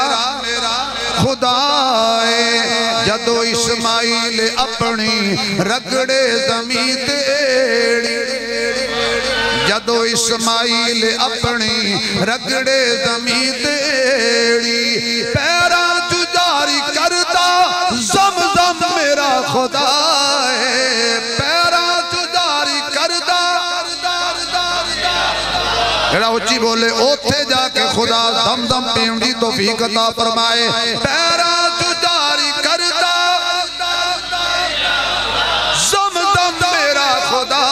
खुदाए। जदो इस्माइल अपनी रगड़े ज़मीन तेड़ी, जदो इस्माइल अपनी रगड़े ज़मीन तेड़ी, पैरा जुजारी करता जम जम मेरा खुदाए, पैरा जुजारी करता। जरा उच्ची बोले ओथे जाके खुदा दम दम पीण दी तौफीक अता फरमाए। पैरा जुजारी करता जम दम मेरा खुदा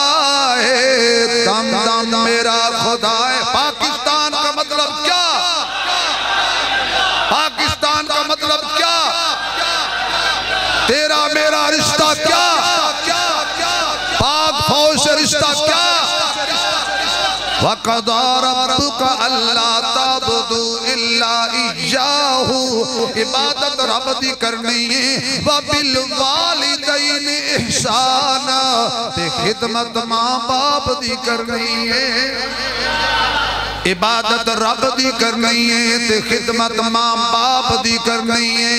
है, दम दम मेरा खुदा है। पाकिस्तान का मतलब क्या? पाकिस्तान का मतलब क्या? तेरा मेरा रिश्ता क्या? पाक फौज से रिश्ता क्या? वक़ज़ा रब्बुका अल्ला ताबुदू इल्ला इय्याहू, इबादत रब दी करनी है। व बिल वालिदैन इहसाना, ते खिदमत मां बाप दी करनी है। इबादत रब दी करनी है ते खिदमत मां बाप दी करनी है।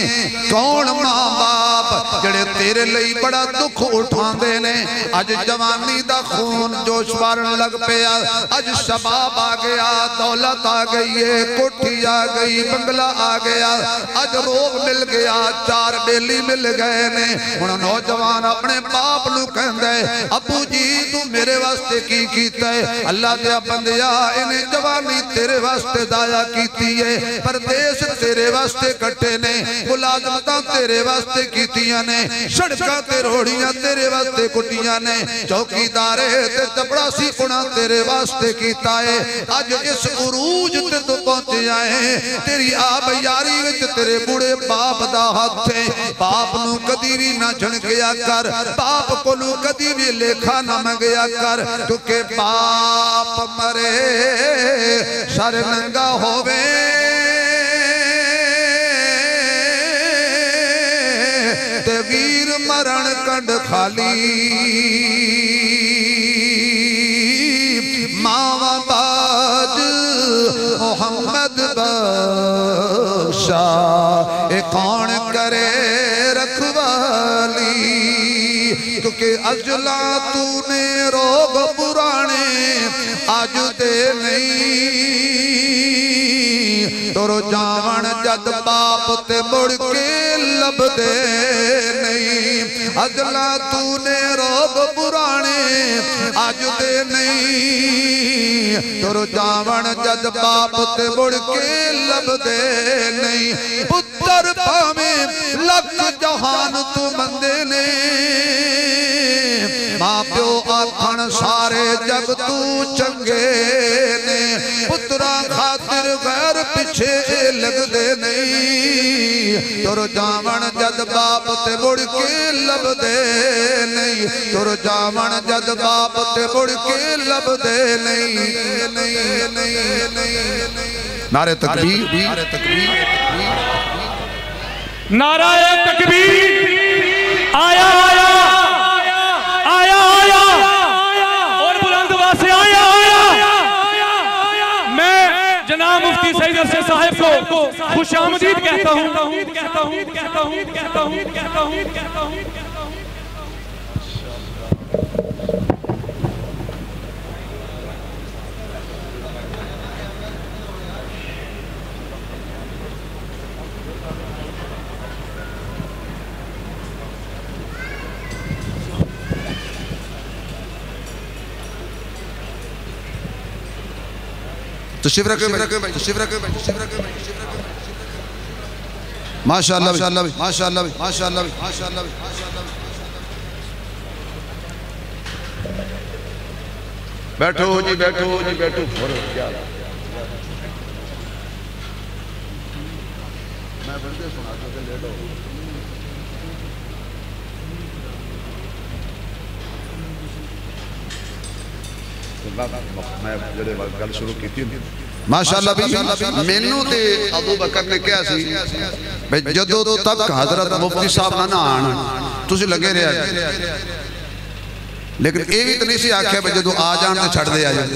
कौन मां बाप जड़े तेरे लिए बड़ा दुख उठाते ने। अज जवानी दा खून जोश मारन लग पिया, अज शबाब आ गया, दौलत आ गई है, कोठी आ गई, बंगला आ गया, अज रोग मिल गया, चार बेली मिल गए ने। हुण नौजवान अपने बाप नूं कहंदा है, अबू जी तू मेरे वास्ते की कीता है? अल्लाह दे बंदिया इन्हें जवानी तेरे वास्ते दाया कीती है, परदेश तेरे वास्ते कट्टे ने, मुलाजमतां तेरे वास्ते कीतियां ने, सड़कां ते रोड़ियां तेरे वास्ते कुटियां ने, चौकीदारे ते चपड़ासी पुणा तेरे वास्ते कीता है। अज इस उरूज ते तू पहुंचिया है, तेरी आब यारी विच तेरे बुढ़े बाप दा हथ है। बाप नूं कदी भी ना झणकिया कर, बाप कोलों कदी भी लेखा ना मंगिया कर, क्योंकि बाप मरे सर नंगा होवे, ते वीर मरण कंड खाली। मावा बाज मोहम्मद बादशाह, ए कौन करे रखवाली, क्योंकि अजला तूने रोग पुराने आज दे नहीं। तुर जावन जद बाप ते मुड़ के लभदे नहीं। अजला तूने रोग पुराने आज दे नहीं। तुर जावन जद बाप ते मुड़ के लभदे नहीं। पुत्र भावे लख जहान तू मंदे ने, मां प्यो आखण सारे जग तू चंगे ने। पुत्रा खातिर गैर पिछे लगदे नहीं। तुर जावन जद बाप ते मुड़ के लभदे नहीं। तुर जावन जद बाप ते मुड़ के लभदे नहीं। नारे तकबीर, नारे तकबीर, नाराए तकबीर। आया आया आया आया और बुलंद वासे आया आया। मैं जनाब मुफ्ती सईद अरशद साहब को खुशामदीद कहता हूँ। तशरीफ रखे माशाअल्लाह माशाअल्लाह माशाअल्लाह माशाअल्लाह माशाअल्लाह। बैठो जी बैठो जी बैठो। मैं बंदे सुना तो लेट हो मैं जड़े गल शुरू की माशाअल्लाह भी मैनू ते अबू बकर ने कहा सी भाई जदों तक हजरत मुफ्ती साहब ना आन तुसीं लगे रहा लेकिन ये भी तो नहीं सी आख्या भाई जदों आ जान तो छड़ दे आ जाए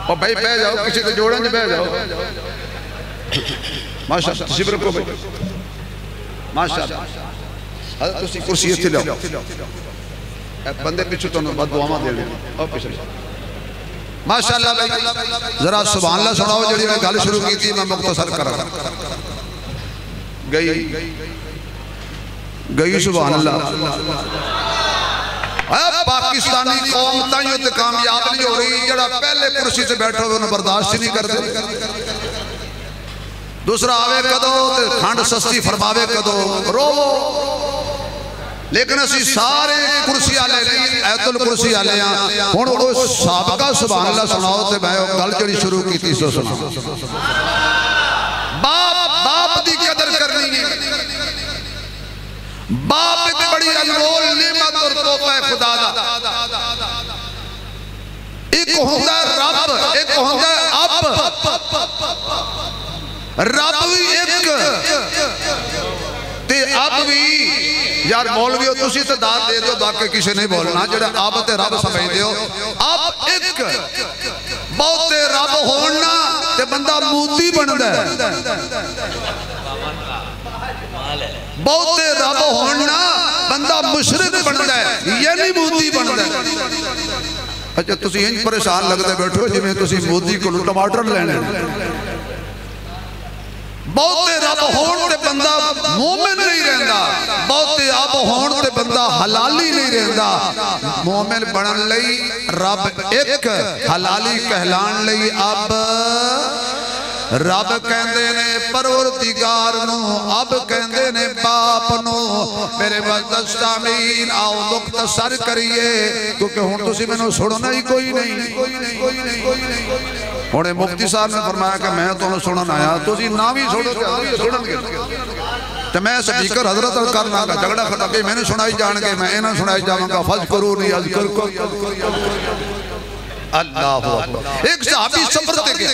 और भाई बह जाओ किसी के जोड़े में बह जाओ माशाअल्लाह सिबर को भाई माशाअल्लाह तुसीं कुर्सी इत्थे लाओ बंदे पिछू तुहानूं बहुत दुआवां देने और पिछले माशाअल्लाह भाई जरा सुभान अल्लाह सुनाओ जी मैं गल शुरू की थी मैं मुख्तसर करा गई सुभान अल्लाह पाकिस्तानी कौम ताइयों ते कामयाब नहीं हो रही जड़ा पहले कुर्सी से बैठा हुए उन्हें बर्दाश्त नहीं करते दूसरा आवे कदों खंड सस्ती फरमावे कदों रो लेकिन असी सारे कुर्सी वाले नहीं ऐतुल कुर्सी वाले हां हुण ओ साबका सुभान अल्लाह सुनाओ ते मैं गल जड़ी शुरू कीती सो सुना बाप दी कदर करनी है बाप एक बड़ी अनमोल नेमत और तोहफा है खुदा दा एक होंदा रब एक होंदा अब रब भी एक ते अब भी यार मौलवी तुसी तो दाद दे दो बाकी किसी नहीं बोलना जेड़ा अब ते रब समझदे हो अब एक बहुते रब होना ते बंदा मोती बनदा है बहुते रब होना बंदा मुशरिक बनदा है यानी मोती बनदा है अच्छा तुसी इंज परेशान लगदे बैठो जिवें तुसी मोती कोलों टमाटर लेने बहुते रब होण ते बंदा मोमिन नहीं रहंदा बहुते अब होण ते बंदा हलाली नहीं रहंदा मोमिन बनन लई रब एक हलाली कहलाण लई अब रब कहंदे ने परवरदिगार नू अब कहंदे ने बाप नू मेरे मुस्तमीन आओ मुख्तसर करिए क्योंकि हुण तुसी मैनू सुनना ही कोई नहीं हुणे मुफ्ती साहब ने फरमाया कि मैं तुहानू सुनन आया तुसी ना भी सुनोगे तो मैं स्पीकर हजरत कर लांगा झगड़ा खत्म के मैंने सुनाई जाणगे मैं इन्हां सुनाई जावांगा फज करो नहीं अज़कर को अल्लाह एक सहाबी सफर ते गया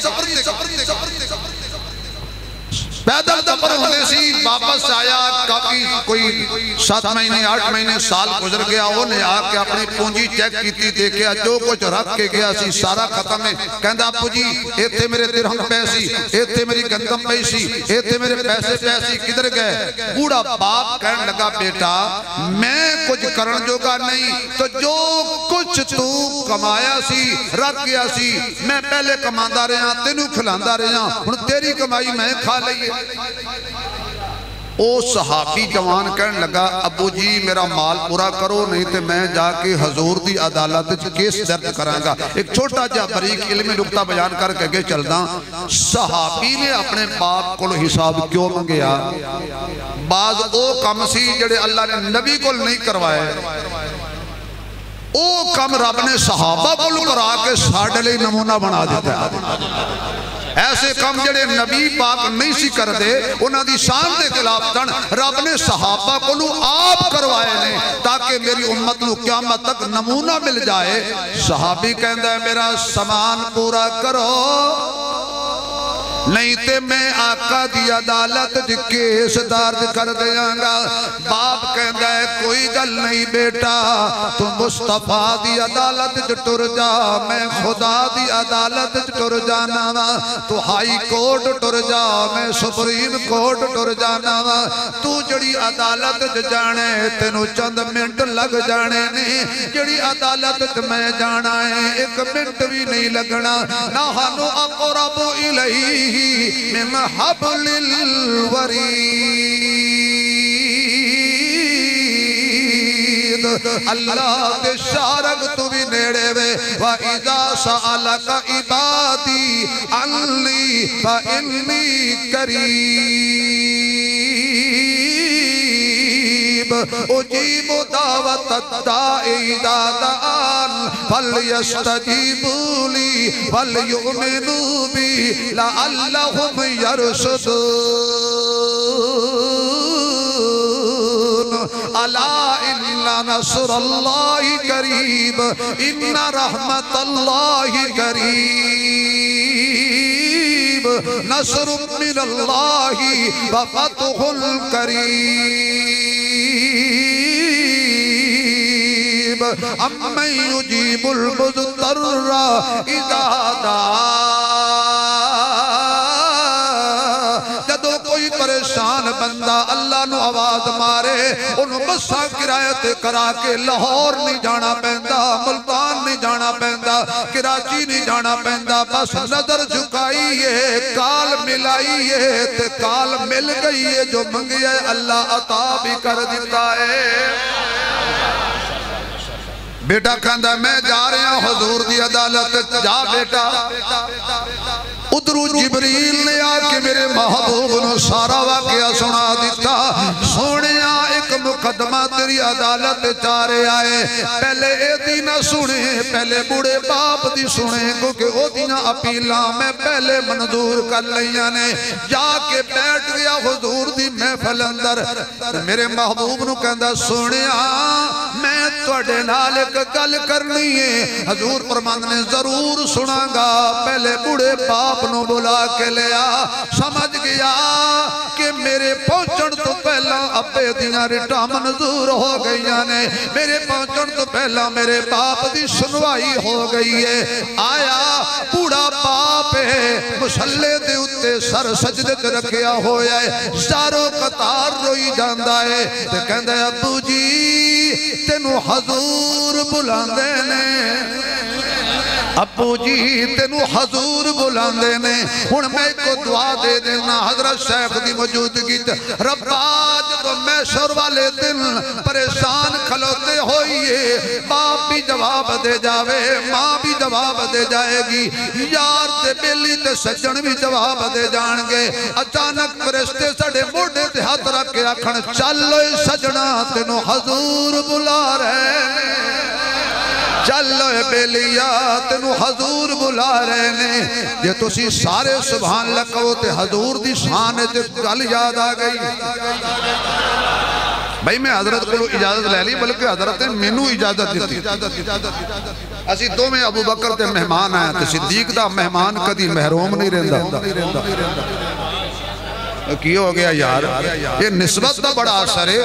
पैदल सफर होने सी वापस आया काफी कोई 7 महीने 8 महीने साल गुजर गया उन्हें आके अपनी पूंजी चेक की देखा जो कुछ रख के गया सी सारा खत्म है कहंदा बापू जी इत्थे मेरे दिरहम पए सी इत्थे मेरी गंदम पई सी इत्थे मेरे पैसे पए सी किधर गए बूढ़ा बाप कहन लगा बेटा मैं कुछ करन जोगा नहीं तो जो कुछ तू कमाया सी रख गया सी मैं पहले कमांदा रहा तेनू खिलांदा रहा हुण तेरी कमाई मैं खा लई ओ सहाबी जवान कहन लगा अबू जी मेरा माल पूरा करो नहीं तो मैं जाके हजूर दी अदालत केस दर्ज करांगा एक छोटा जा बरीक इल्मी नुक्ता बयान करके अगे चलदा सहाबी ने अपने बाप को हिसाब क्यों मंगया बाज ओ कम सी जेड़े अल्लाह ने नबी को नहीं करवाए ओ कम रब ने सहाबा को करा के साडे लई नमूना बना दिता ऐसे कम जड़े नबी पाक नहीं सी करते उन्हां दी शान के खिलाफ सन रब ने सहाबा को आप करवाए ने ताकि मेरी उम्मत नू क़यामत तक नमूना मिल जाए सहाबी कहंदा है मेरा समान पूरा करो नहीं ते मैं आका दी अदालत च केस दर्ज कर देंगा बाप कहंदा है कोई गल नहीं बेटा तू मुस्तफा दी अदालत च टुर जा मैं खुदा दी अदालत च टुर जाना वा तू हाई कोर्ट टुर जा मैं सुप्रीम कोर्ट टुर जाना वा तू जड़ी अदालत च जाने तेनू चंद मिनट लग जाने ने जड़ी अदालत च मैं जाना है एक मिनट भी नहीं लगना ना हानू अक़रब इलैहि मिन हब्लिल वरीद अल्लाह दे शारग तू भी नेड़े वे व इज़ा सअलका इबादी अन्नी फ इन्नी करीब उजीब दावत दाई इज़ा दआन फलयस्तजीबू ली फलयुमिनू बी लअल्लहुम यरशुदून अला इन्ना नस्रुल्लाहि करीब इन्ना रहमतल्लाहि करीब नस्रुम मिनल्लाहि व फतहुल करीब अम्मन युजीबुल मुज़्तर्रा इज़ा दा। जदों कोई परेशान बंदा अल्लाह नू आवाज मारे उन्होंने बसा किराए करा के लाहौर नहीं जाना पैंदा, मुल्तान नहीं जाना पैंदा, कराची नहीं जाना पैंदा। बस नजर झुकाइए काल मिलाइए ते काल मिल गई है, जो मंगिए अल्लाह अता भी कर दिता है। बेटा कहता मैं जा रहा हुजूर दी अदालत। जा बेटा। उधरों जिबरील ने आके मेरे महबूब नू सारा वाकया सुना दिता। सोनिया एक मुकदमा तेरी अदालत चारे आए, पहले एदी ना सुने, पहले बूढ़े बाप दी सुने, क्योंकि ओदियां अपीलां मैं पहले मंजूर कर लईयां ने। जाके बैठ गया हुजूर दी महफिल अंदर। मेरे महबूब नू कहंदा सोनिया मैं तुहाडे नाल एक गल करनी है। हजूर फरमांदे ने जरूर सुनांगा। पहले बूढ़े बाप नू बुला के लिया। समझ गया कि मेरे पहुंचण तो पहला अब्बे दियां रिटां मंजूर हो गई ने, मेरे पहुंचण तो पहला मेरे बाप दी सुनवाई हो गई है। आया बूढ़ा बाप है, मुसल्ले दे उत्ते सर सजदे ते रखिया होया है, चारों कतार रोई जांदा है ते कहंदा अब्बू जी तेनू हजूर बुलांदे ने, अब्बू जी तेनू हजूर बुलांदे ने। हुण मैं को दुआ दे देना हजरत शेख दी मौजूदगी रब्बा जदों महशर वाले दिन परेशान खलोते होइए, बाप भी जवाब दे जावे, मां भी जवाब दे जाएगी, यार ते बेली ते सज्जन भी जवाब दे जाणगे। अचानक फरिश्ते साडे मोढे ते हाथ रख के आखण चल ओए सजना तेनू हजूर बुला रहे ने, चल बेलिया तेनू हजूर बुला रहे ने। जे तुसी सारे सुभान अल्लाह कहो ते हजूर दी शान च गल याद आ गई। भाई मैं हजरत को इजाजत ले ली, बल्कि हजरत ने मैनू इजाजत दी। असी दोवें अबू बकर ते मेहमान आए ते सिद्दीक दा मेहमान कदी महरूम नहीं रहिंदा। की हो गया यार, ये निस्बत का बड़ा असर है।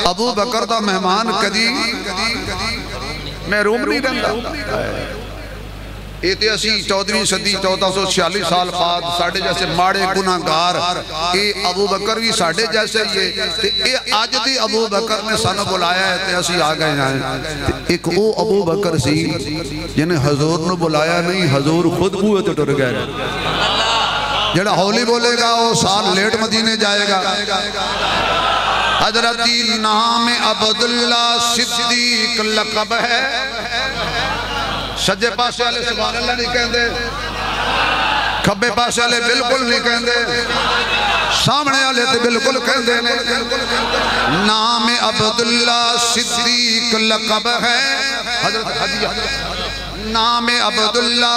अबू बकर दा मेहमान कदी महरूम नहीं रहता। ये तो असी 14वीं सदी 1446 साल बाद साढ़े जैसे माड़े गुनाहगार, ये अबू बकर भी साढ़े जैसे ही है। ये अज दी अबू बकर ने सानू बुलाया है ते असी आ गए हैं। एक वो अबू बकर सी जिन्हें हजूर ने बुलाया नहीं, हजूर खुद बूहे ते टुर गए। जेड़ा हौली बोलेगा वो साल लेट मदीने जाएगा। हजरत नाम अब्दुल्ला सिद्दीक लकब है। सज्जे पासे वाले सुभान अल्लाह नहीं कहते, खब्बे पासे वाले बिल्कुल नहीं कहते, सामने वाले तो बिल्कुल कहते ने। नाम अब्दुल्ला सिद्दीक लकब है। नाम अब्दुल्ला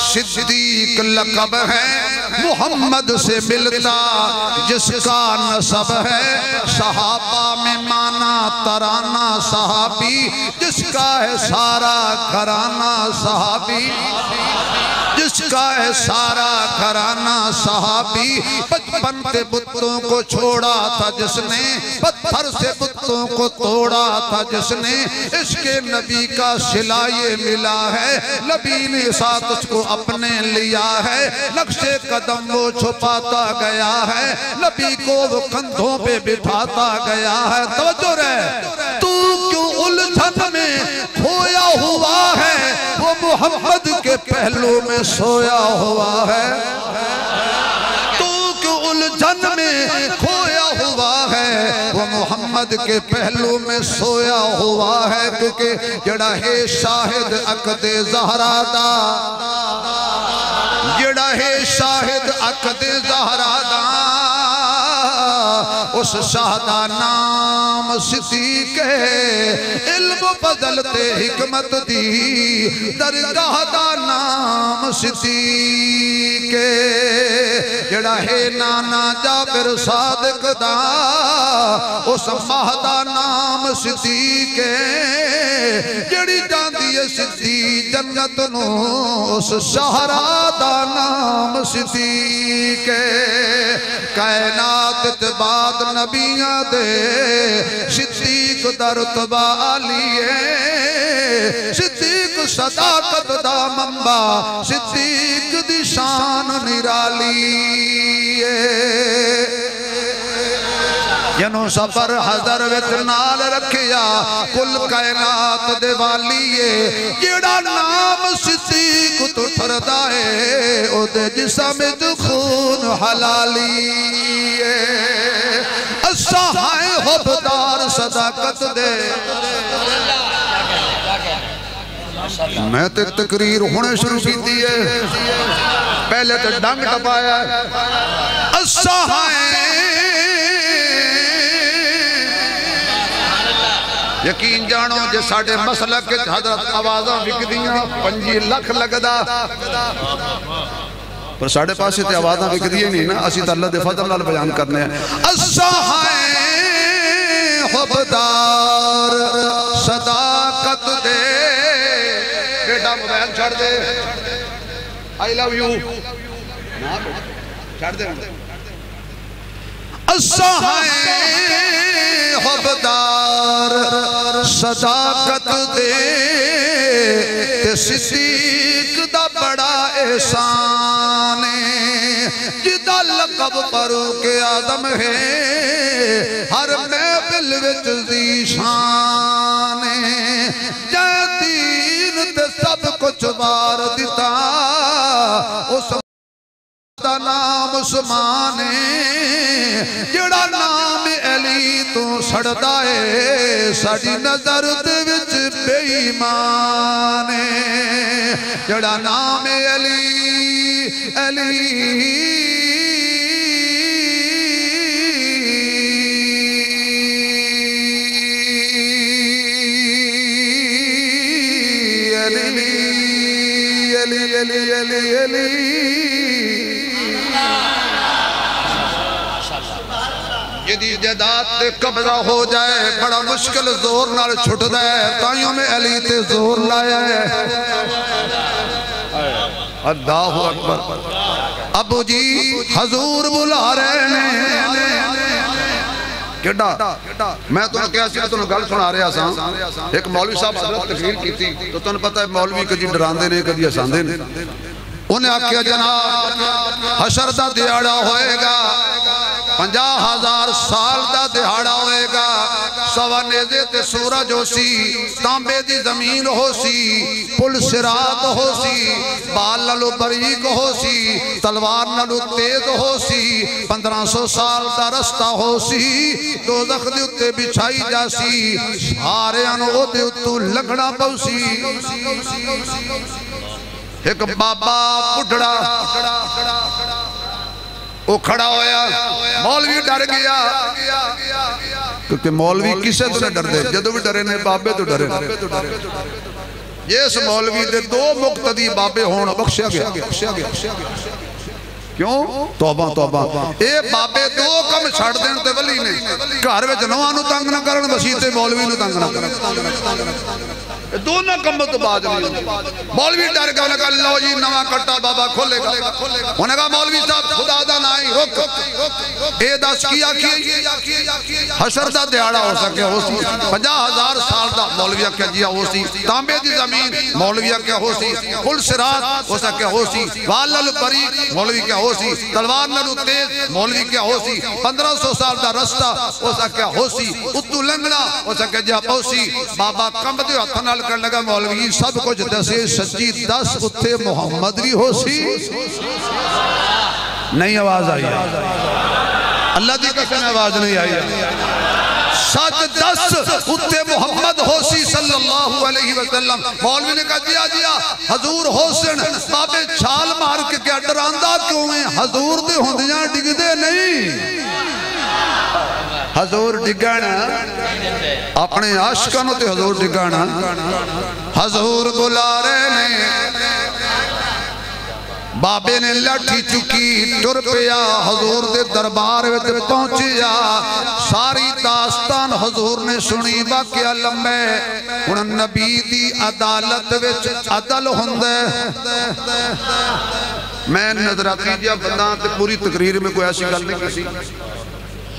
सिद्दीक लकब है। मोहम्मद से मिलता जिसका नसब है, सहाबा में माना तराना सहाबी, जिसका है सारा घराना सहाबी, जिसका है सारा घराना सहाबी। बचपन से बुतों को छोड़ा था जिसने, पत्थर से बुतों को तोड़ा था जिसने, इसके नबी का सिला ये मिला है, नबी ने साथ उसको अपने लिया है। नक्शे कदम वो छुपाता गया है, नबी को वो कंधों पे बिठाता गया है। तवज्जो रहे, तू क्यों उलझन में खोया हुआ है, वो मोहम्मद के पहलू में सोया हुआ है। तू क्यों उलझन में खोया हुआ है, वो मोहम्मद के पहलू में सोया हुआ है। क्योंकि जड़ा है शाहिद अक़दे ज़हरा दा, जड़ा है शाहिद अक़दे ज़हरा दा, उस शाह दा नाम सिद्दीक़ इल्म बदलते हिकमत दी दरगाह दा नाम सिद्दीक़ जड़ा है नाना जाबिर सादिक दा उस माह दा नाम सिद्दीक़ जड़ी जांदी है सिद्धी जन्नत नू उस शाहरा दा नाम सिद्दीक़ कायनात ते बाद नबियां दे सिद्दीक़ दा रुतबा आलिए सिद्दीक़ सदाकत दा मंबा सिद्दीक़ दी शान निराली जनो सफर हजर विच नाल रखिया कुल कायनात दे वालीए जेड़ा नाम सिद्दीक़ तो ठरदा है ओदे जिस्म विच खून हलाली असा है हुबदार सदाकत दे मैं ते तकरीर होने शुरू की है पहले तो डंग टपाया असा है यकीन जानो जे साडे मसलक के हजरत आवाज़ा विकदियां 25 लाख लगदा पर साडे पासे ते आवाज़ा विकदियां नहीं ना असी तो अल्लाह दे फजल नाल बयान करने हैं असा है हुबदार सदाकत दे बेटा मोबाइल छड़ दे आई लव यू ना छड़ दे असा है हुबदार सदाकत दे ते सिद्दीक़ दा बड़ा एहसान जिदा लक़ब फारूक आज़म है हर महफिल विच ज़ीशान जै दीन ते सब कुछ वार दिता उस नाम उस्मान जड़ा नाम अली तू सड़दा है साडी नजर दे विच बेईमान जड़ा नाम अली अली अली अली अली अली यदि जदात ते कब्जा हो जाए बड़ा मुश्किल जोर नाल छुटदा है ताइयों में अली ते जोर लाया है अल्लाहु अकबर अबू जी हजूर बुला रहे ने केड़ा मैं तुहानू कहा सी तुहानू गल सुना रहा सा एक मौलवी साहब हजरत तकरीर की तो तुहानू पता है मौलवी कदी डरांदे ने कदी हसांदे ने उन्हें आख्या जनाब हशर दा दिहाड़ा होएगा 50,000 साल का दिहाड़ा होएगा सवा नेज़े ते सूरज हो सी तांबे दी जमीन हो सी पुल सिरात हो सी बाल नालों बरीक हो सी तलवार नालों तेज हो सी 1500 साल का रस्ता हो सी दोज़ख दे उत्ते बिछाई जासी सारे ओदे उत्तों लंघना पउसी एक बाबा बुढ़ड़ा वो खड़ा होया मौलवी डर गया क्योंकि मौलवी किसे तो नहीं डरते जदों भी डरे ने बाबे तो डरे जिस मौलवी दे 2 मुक्तदी बाबे होण बख्शिया गया क्यों तौबा तौबा ए बाबे 2 कम छड़ देन ते वली ने घर विच नौहां नूं तंग ना करन मसीते मौलवी नूं तंग ना करन दोनों कम तो बाज नहीं मौलवी डर गया उन्हें कहा लो जी नवा कट्टा बाबा खोलेगा उन्हें कहा मौलवी साहब खुदा दा ना ही रुक ए दस की आखी हशर दा दिहाड़ा हो सके हो सी 50,000 साल दा मौलवी आख्या जी हो सी तांबे दी जमीन मौलवी आख्या हो सी पुल सिरात हो सके हो सी वाल नाल बरीक मौलवी क्या हो सी तलवार नाल तेज मौलवी क्या हो सी 1500 साल दा रास्ता हो सके हो सी उतू लंघना हो सके जा पौसी बाबा कंबदे हथ नाल कर लगा मौलवी सब कुछ दसे सच्ची 10 उत्थे मुहम्मद भी हो सी नहीं आवाज आई अल्लाह दी कसम आवाज नहीं आई सच 10 उत्ते मोहम्मद होसी सल्लल्लाहु अलैहि वसल्लम मौलवी ने कहा जिया जिया हजूर होसन बाबे छाल मार के क्या डरांदा क्यों है हजूर दे हुंदियां डिगदे नहीं हजूर डिगण अपने आशिकां नूं ते हजूर डिगण हजूर बुला रहे ने बाबे ने लाठी चुकी टुर पिया हजूर दे दरबार विच पहुंचिया सारी दास्तान हजूर ने सुनी वाकया लंबे हुण नबी दी अदालत विच अदल हुंदा मैं नजराती जिहा बंदा ते पूरी तकरीर में कोई ऐसी गल नहीं की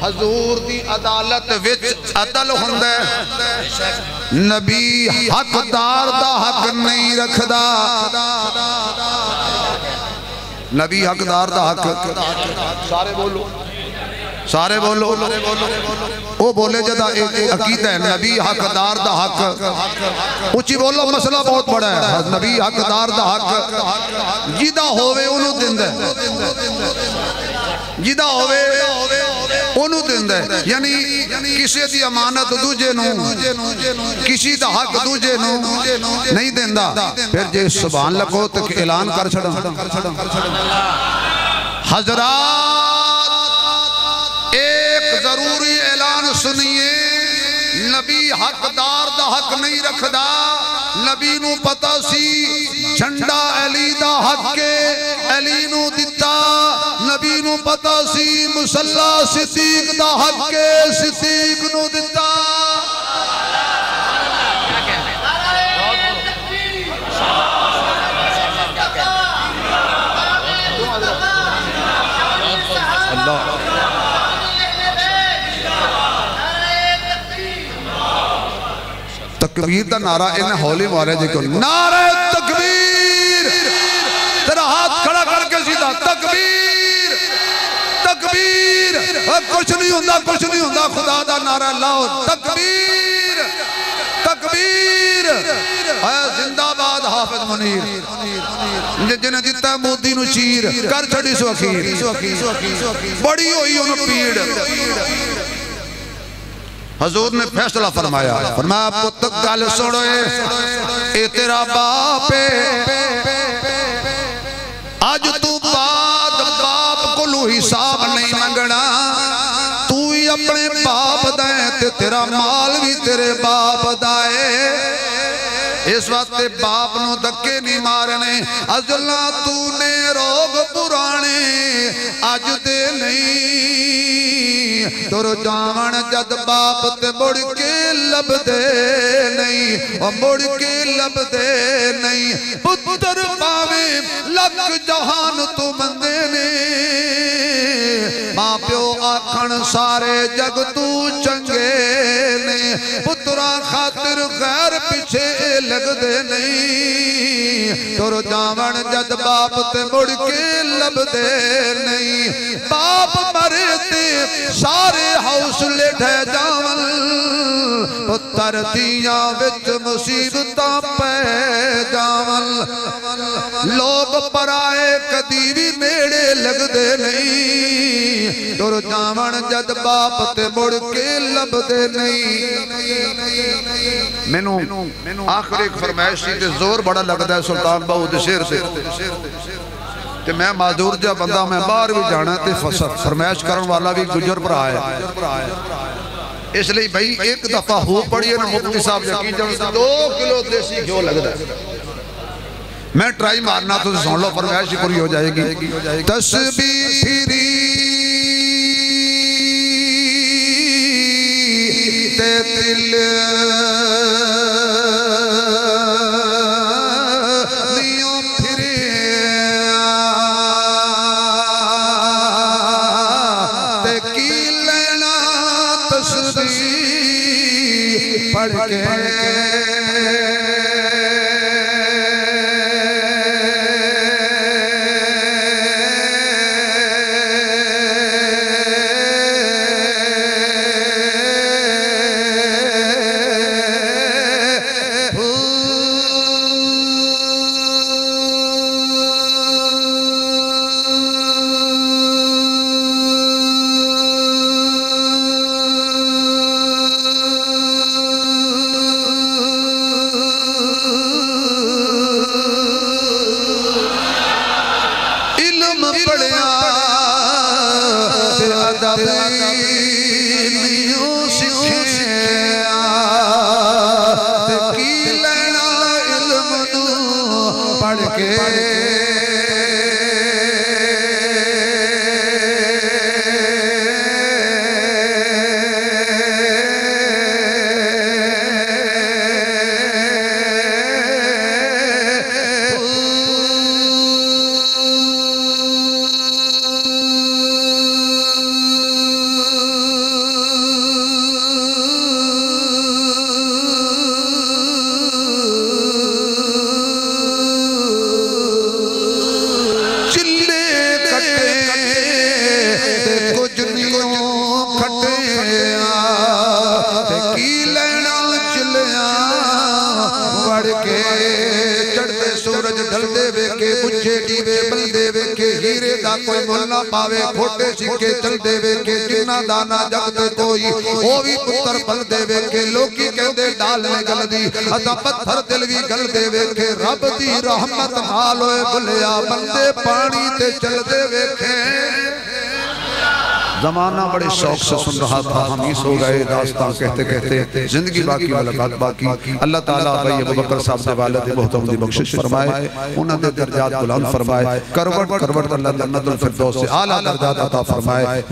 हजूर दी अदालत विच अदल हुंदा नबी हकदार दा हक नहीं रखदा नबी हकदार दा हक सारे बोलो वो बोले जदा अकीदा है नबी हकदार दा हक उची बोलो मसला बहुत बड़ा है नबी हकदार दा हक जिदा होवे उन्हों दिंदा जिदा होवे ओनू दिंदा यानी किसी दी अमानत दूजे नू किसी दा हक दूजे नू नहीं दिंदा फिर जे सुभान लगो तो ऐलान कर छड़ा हजरात एक जरूरी ऐलान सुनिए नबी हकदार दा हक नहीं रखदा नबी नू पता सी झंडा अली दा हक के अली नू दिता नबी नू पता सी मुसल्ला सिद्दीक दा हक के सिद्दीक नू दिता तकबीर का नारा इन्हें हौली मारे जी को नारे तकबीर तेरा हाथ खड़ा करके सीधा तकबीर तकबीर कुछ नहीं होंदा खुदा दा नारा लाओ तकबीर तकबीर जिंदाबाद हाफिज मुनीर जिन्हें दिता मोदी नू चीर कर छड़ी सो अखीर बड़ी हुई उन्हें पीड़ हजूर ने फैसला फरमाया पुत गल सुनो ए तेरा बाप अज तू बाद बाप को हिसाब नहीं मंगना तू ही अपने बाप दा ते तेरा माल भी तेरे बाप दा इस वास्ते बाप नू धक्के नहीं मारने अजला तूने रोग पुराने अज दे नहीं तुर जावन जद बाप ते मुड़ के लभदे नहीं और मुड़ के लभदे नहीं पुत्र पावे लख जहान तू बंदे ने मां प्यो आखण सारे जग तू चंगे ने पुत्रा खातिर गैर पीछे लगदे नहीं तुर जावन जद बाप ते मुड़ के लभदे नहीं बाप मरे ते सारे हौसले ढह जावन पुत्र दियां विच मुसीबतां पै जावन लोग पराए कदी भी नेड़े लगदे नहीं तुर जावन जद बाप ते मुड़ के लभदे नहीं मैनू आखिर एक फरमाइश सी ते जोर बड़ा लगदा है सुल्तान बाहू दे शेर से ते मैं माजूर जा बंदा मैं बाहर भी जाना ते फरमाइश करन वाला भी गुजर भरा है इसलिए भाई एक दफा हो पड़ी ना मुफ्ती साहब यकीन जाओ 2 किलो देसी घ्यो लगदा है मैं ट्राई मारना तो सुन लो फरमाइश पूरी हो जाएगी तस्बीह फिरी ते दिल पढ़ के कोई ना पावे खोटे सिक्के चल देवे के जिन्ना दाना जगत कोई वो भी पुत्र पल देवे के लोकी कहते डाल ने गल दी अता पत्थर दिल भी गल देवे के रब दी रहमत नाल होए भुलिया बंदे पानी ते चल देवे के जमाना बड़े शौक से सुन रहा था, हम ही सो गए दास्तां कहते कहते जिंदगी बाकी मुलाकात बाकी। अल्लाह ताला भाई अबू बकर साहब से वालिद मोहतरम दी बख्शिश फरमाए, उन्हां दे दर्जात बुलंद फरमाए, करवट करवट अल्लाह जन्नतुल फिरदौस से आला दर्जात अता फरमाए।